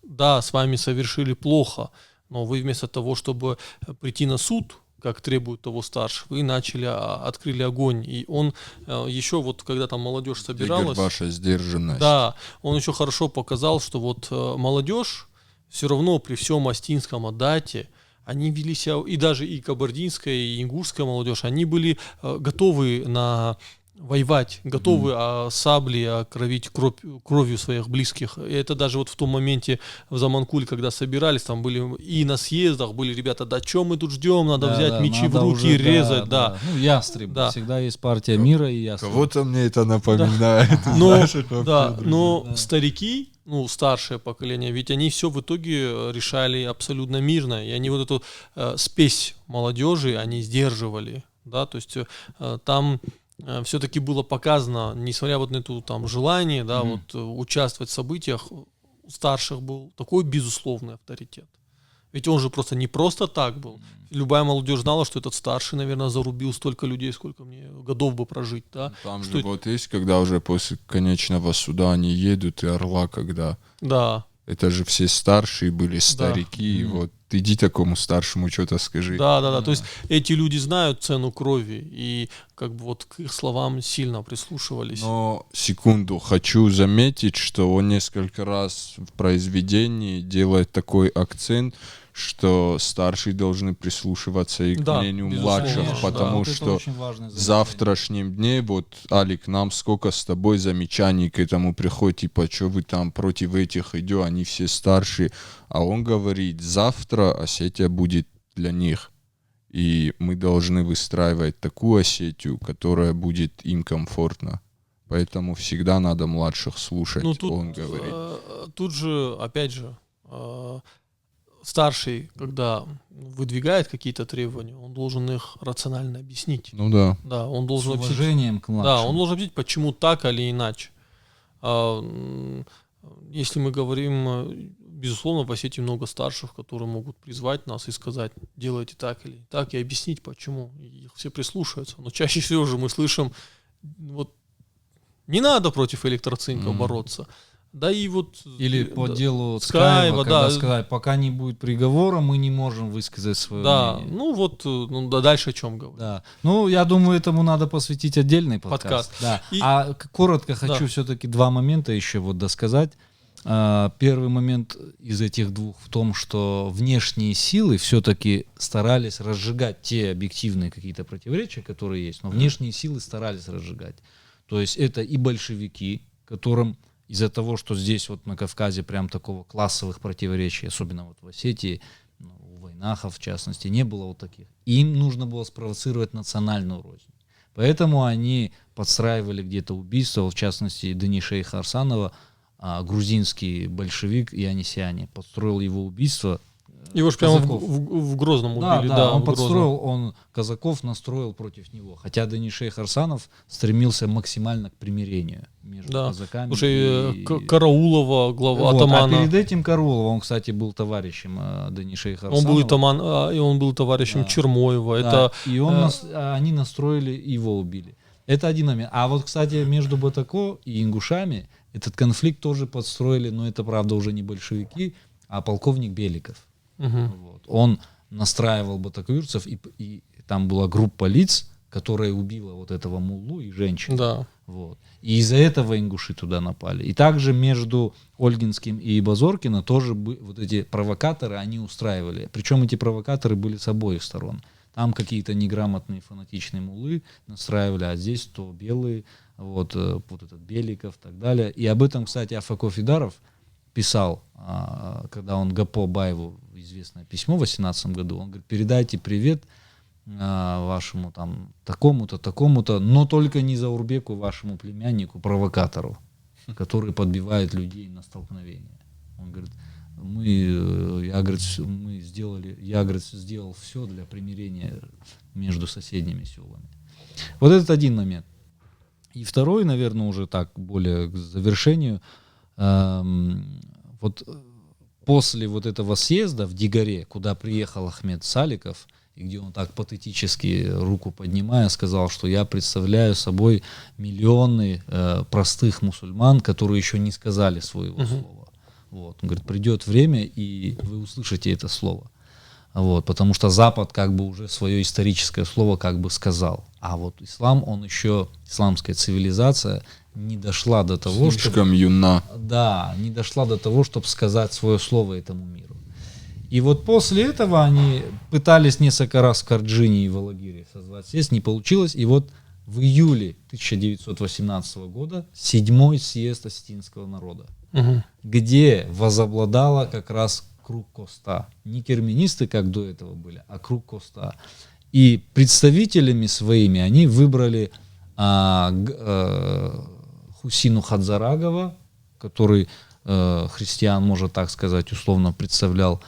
да, с вами совершили плохо, но вы вместо того, чтобы прийти на суд, как требует того старше, вы открыли огонь. И он еще вот, когда там молодежь собиралась... Ваша сдержанность. Да, он еще хорошо показал, что вот молодежь все равно при всем остинском адате, они вели себя, и даже и кабардинская, и ингушская молодежь, они были готовы воевать, готовы сабли окровить кровью своих близких. И это даже вот в том моменте в Заманкуле, когда собирались, там были и на съездах были ребята, да что мы тут ждем, надо взять мечи в руки и резать. Да. Ну, ястреб, всегда есть партия мира и ястреб. Кого-то мне это напоминает. Но старики, старшее поколение, ведь они все в итоге решали абсолютно мирно, и они вот эту спесь молодежи, они сдерживали, да, то есть там все-таки было показано, несмотря вот на это там желание, да, вот участвовать в событиях, у старших был такой безусловный авторитет. Ведь он же просто не просто так был. Любая молодежь знала, что этот старший, наверное, зарубил столько людей, сколько мне годов бы прожить, да. Там что же вот есть, когда уже после конечного суда они едут, и Орла, когда... Да. Это же все старшие были, старики, и вот иди такому старшему что-то скажи. Да. То есть эти люди знают цену крови, и как бы вот к их словам сильно прислушивались. Но, секунду, хочу заметить, что он несколько раз в произведении делает такой акцент, что старшие должны прислушиваться и к мнению младших, потому что в завтрашнем дне, вот, Алик, нам сколько с тобой замечаний к этому приходит, типа, что вы там против этих идете, они все старшие, а он говорит, завтра Осетия будет для них. И мы должны выстраивать такую Осетию, которая будет им комфортна. Поэтому всегда надо младших слушать, ну, тут, он говорит. Тут же, опять же, старший, когда выдвигает какие-то требования, он должен их рационально объяснить. Ну да. Да, он должен с уважением к младшим. Да, он должен объяснить, почему так или иначе. Если мы говорим, безусловно, в Осетии много старших, которые могут призвать нас и сказать, делайте так или так, и объяснить, почему. И их все прислушаются. Но чаще всего же мы слышим, вот, не надо против электроцинка бороться. Да и вот... Или по делу Скаева, когда сказали, пока не будет приговора, мы не можем высказать свое мнение. Ну вот, дальше о чем говорить. Да. Ну, я думаю, этому надо посвятить отдельный подкаст. Да. Коротко хочу все-таки два момента еще вот досказать. Первый момент из этих двух в том, что внешние силы все-таки старались разжигать те объективные какие-то противоречия, которые есть, но внешние силы старались разжигать. То есть это и большевики, которым из-за того, что здесь вот на Кавказе прям такого классовых противоречий, особенно вот в Осетии, у войнахов в частности, не было вот таких. Им нужно было спровоцировать национальную рознь. Поэтому они подстраивали где-то убийства, в частности, Данишейха Арсанова, грузинский большевик Янисяни, подстроил его убийство. Его же прямо в Грозном убили. Да, он подстроил, он казаков настроил против него. Хотя Данишейх Арсанов стремился максимально к примирению между казаками. Слушай, Караулова, глава атамана. А перед этим Караулова, он, кстати, был товарищем Данишейха Арсанова. Он был товарищем Чермоева. Да. И они настроили, его убили. Это один момент. А вот, кстати, между Батако и ингушами этот конфликт тоже подстроили, но это, правда, уже не большевики, а полковник Беликов. Вот. Он настраивал батакоюрцев, и там была группа лиц, которая убила вот этого муллу и женщину. Да. Вот. И из-за этого ингуши туда напали. И также между Ольгинским и Базоркино тоже вот эти провокаторы, они устраивали. Причем эти провокаторы были с обоих сторон. Там какие-то неграмотные фанатичные муллы настраивали, а здесь то белые, вот этот Беликов и так далее. И об этом, кстати, Афако Фидаров писал, когда он Гапо Баеву известное письмо в 2018 году, он говорит, передайте привет вашему там такому-то, такому-то, но только не Заурбеку, вашему племяннику, провокатору, который подбивает людей на столкновение. Он говорит, я сделал все для примирения между соседними селами. Вот этот один момент. И второй, наверное, уже так, более к завершению, вот после вот этого съезда в Дигаре, куда приехал Ахмед Саликов, и где он так патетически, руку поднимая, сказал, что я представляю собой миллионы простых мусульман, которые еще не сказали своего слова. Вот. Он говорит, придет время, и вы услышите это слово. Вот, потому что Запад как бы уже свое историческое слово как бы сказал. А вот ислам, он еще, исламская цивилизация не дошла до того, слишком юна. Да, не дошла до того, чтобы сказать свое слово этому миру. И вот после этого они пытались несколько раз в Карджине и в Алагире созвать съезд, не получилось. И вот в июле 1918 года 7-й съезд осетинского народа, где возобладала как раз круг Коста. Не керменисты, как до этого были, а круг Коста. И представителями своими они выбрали Хусину Хадзарагова, который христиан, можно так сказать, условно представлял,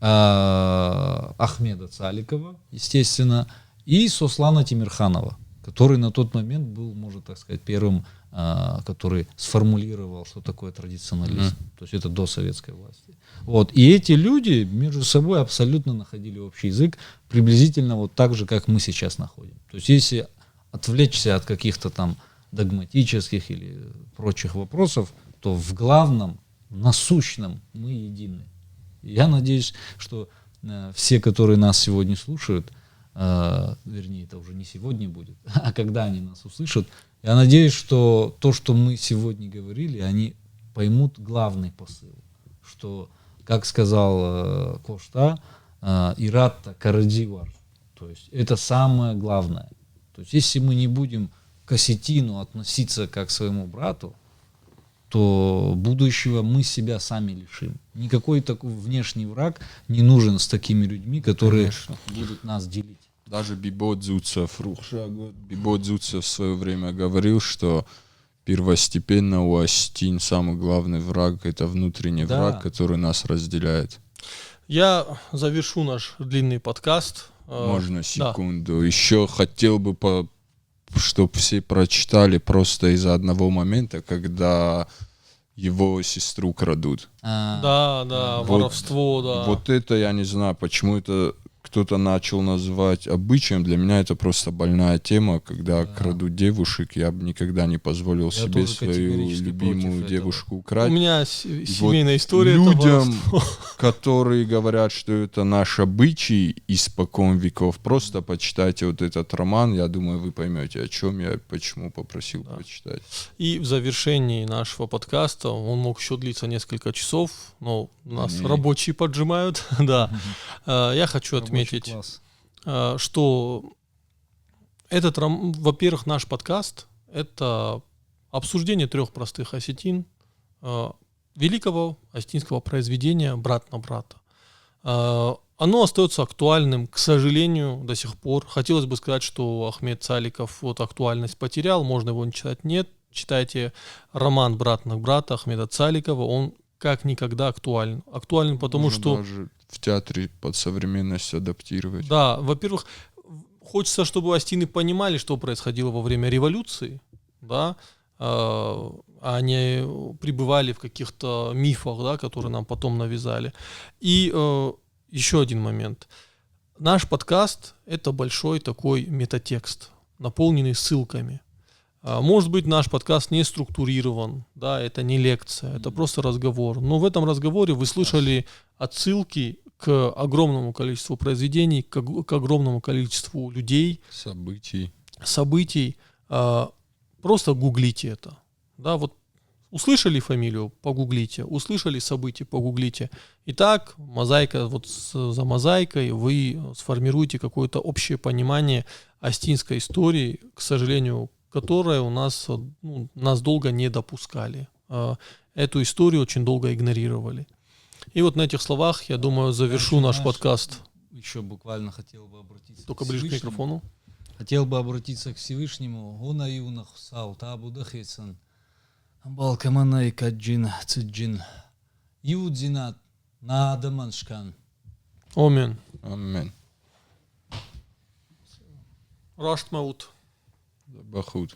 Ахмеда Цаликова, естественно, и Сослана Тимирханова, который на тот момент был, можно так сказать, первым, который сформулировал, что такое традиционализм. То есть это до советской власти. Вот. И эти люди между собой абсолютно находили общий язык, приблизительно вот так же, как мы сейчас находим. То есть если отвлечься от каких-то там догматических или прочих вопросов, то в главном, насущном мы едины. Я надеюсь, что все, которые нас сегодня слушают, вернее, это уже не сегодня будет, а когда они нас услышат, я надеюсь, что то, что мы сегодня говорили, они поймут главный посыл, что как сказал Кошта, иратта карадивар. То есть это самое главное. То есть если мы не будем к осетину относиться как к своему брату, то будущего мы себя сами лишим. Никакой такой внешний враг не нужен с такими людьми, которые будут нас делить. Даже Бибодзуца в свое время говорил, что первостепенно у осетин самый главный враг — это внутренний враг, который нас разделяет. Я завершу наш длинный подкаст. Можно секунду? Да. Еще хотел бы, чтобы все прочитали просто из-за одного момента, когда его сестру крадут. Да, воровство, да. Вот это я не знаю, почему это кто-то начал называть обычаем. Для меня это просто больная тема, когда крадут девушек. Я бы никогда не позволил себе свою любимую девушку украсть. У меня семейная история. Людям, которые говорят, что это наш обычай испокон веков, просто почитайте вот этот роман. Я думаю, вы поймете, о чем я, почему попросил почитать. И в завершении нашего подкаста, он мог еще длиться несколько часов, но нас рабочие поджимают. Да. Я хочу отметить, что во-первых, наш подкаст — это обсуждение 3 простых осетин, великого осетинского произведения «Брат на брата». Оно остается актуальным, к сожалению, до сих пор. Хотелось бы сказать, что Ахмед Цаликов актуальность потерял, можно его не читать. Нет, читайте роман «Брат на брата» Ахмеда Цаликова, он как никогда актуален. Актуален, потому можно что... даже в театре под современность адаптировать. Да, во-первых, хочется, чтобы осетины понимали, что происходило во время революции, да, а не пребывали в каких-то мифах, да, которые нам потом навязали. И еще один момент. Наш подкаст — это большой такой метатекст, наполненный ссылками. Может быть, наш подкаст не структурирован, да, это не лекция, это просто разговор. Но в этом разговоре вы слышали отсылки к огромному количеству произведений, к огромному количеству людей, событий. Просто гуглите это. Да, вот услышали фамилию — погуглите, услышали события — погуглите. И так, мозаика, вот за мозаикой вы сформируете какое-то общее понимание осетинской истории, к сожалению, которое у нас, нас долго не допускали. Эту историю очень долго игнорировали. И вот на этих словах, я думаю, завершу наш подкаст. Еще буквально хотел бы обратиться только ближе к микрофону. Хотел бы обратиться к Всевышнему. Гуна юнах сау табу дахетсан. Балкаманай каджин циджин. Юдзинат надаманшкан. Амин. Амин. Рашт маут. Бахут.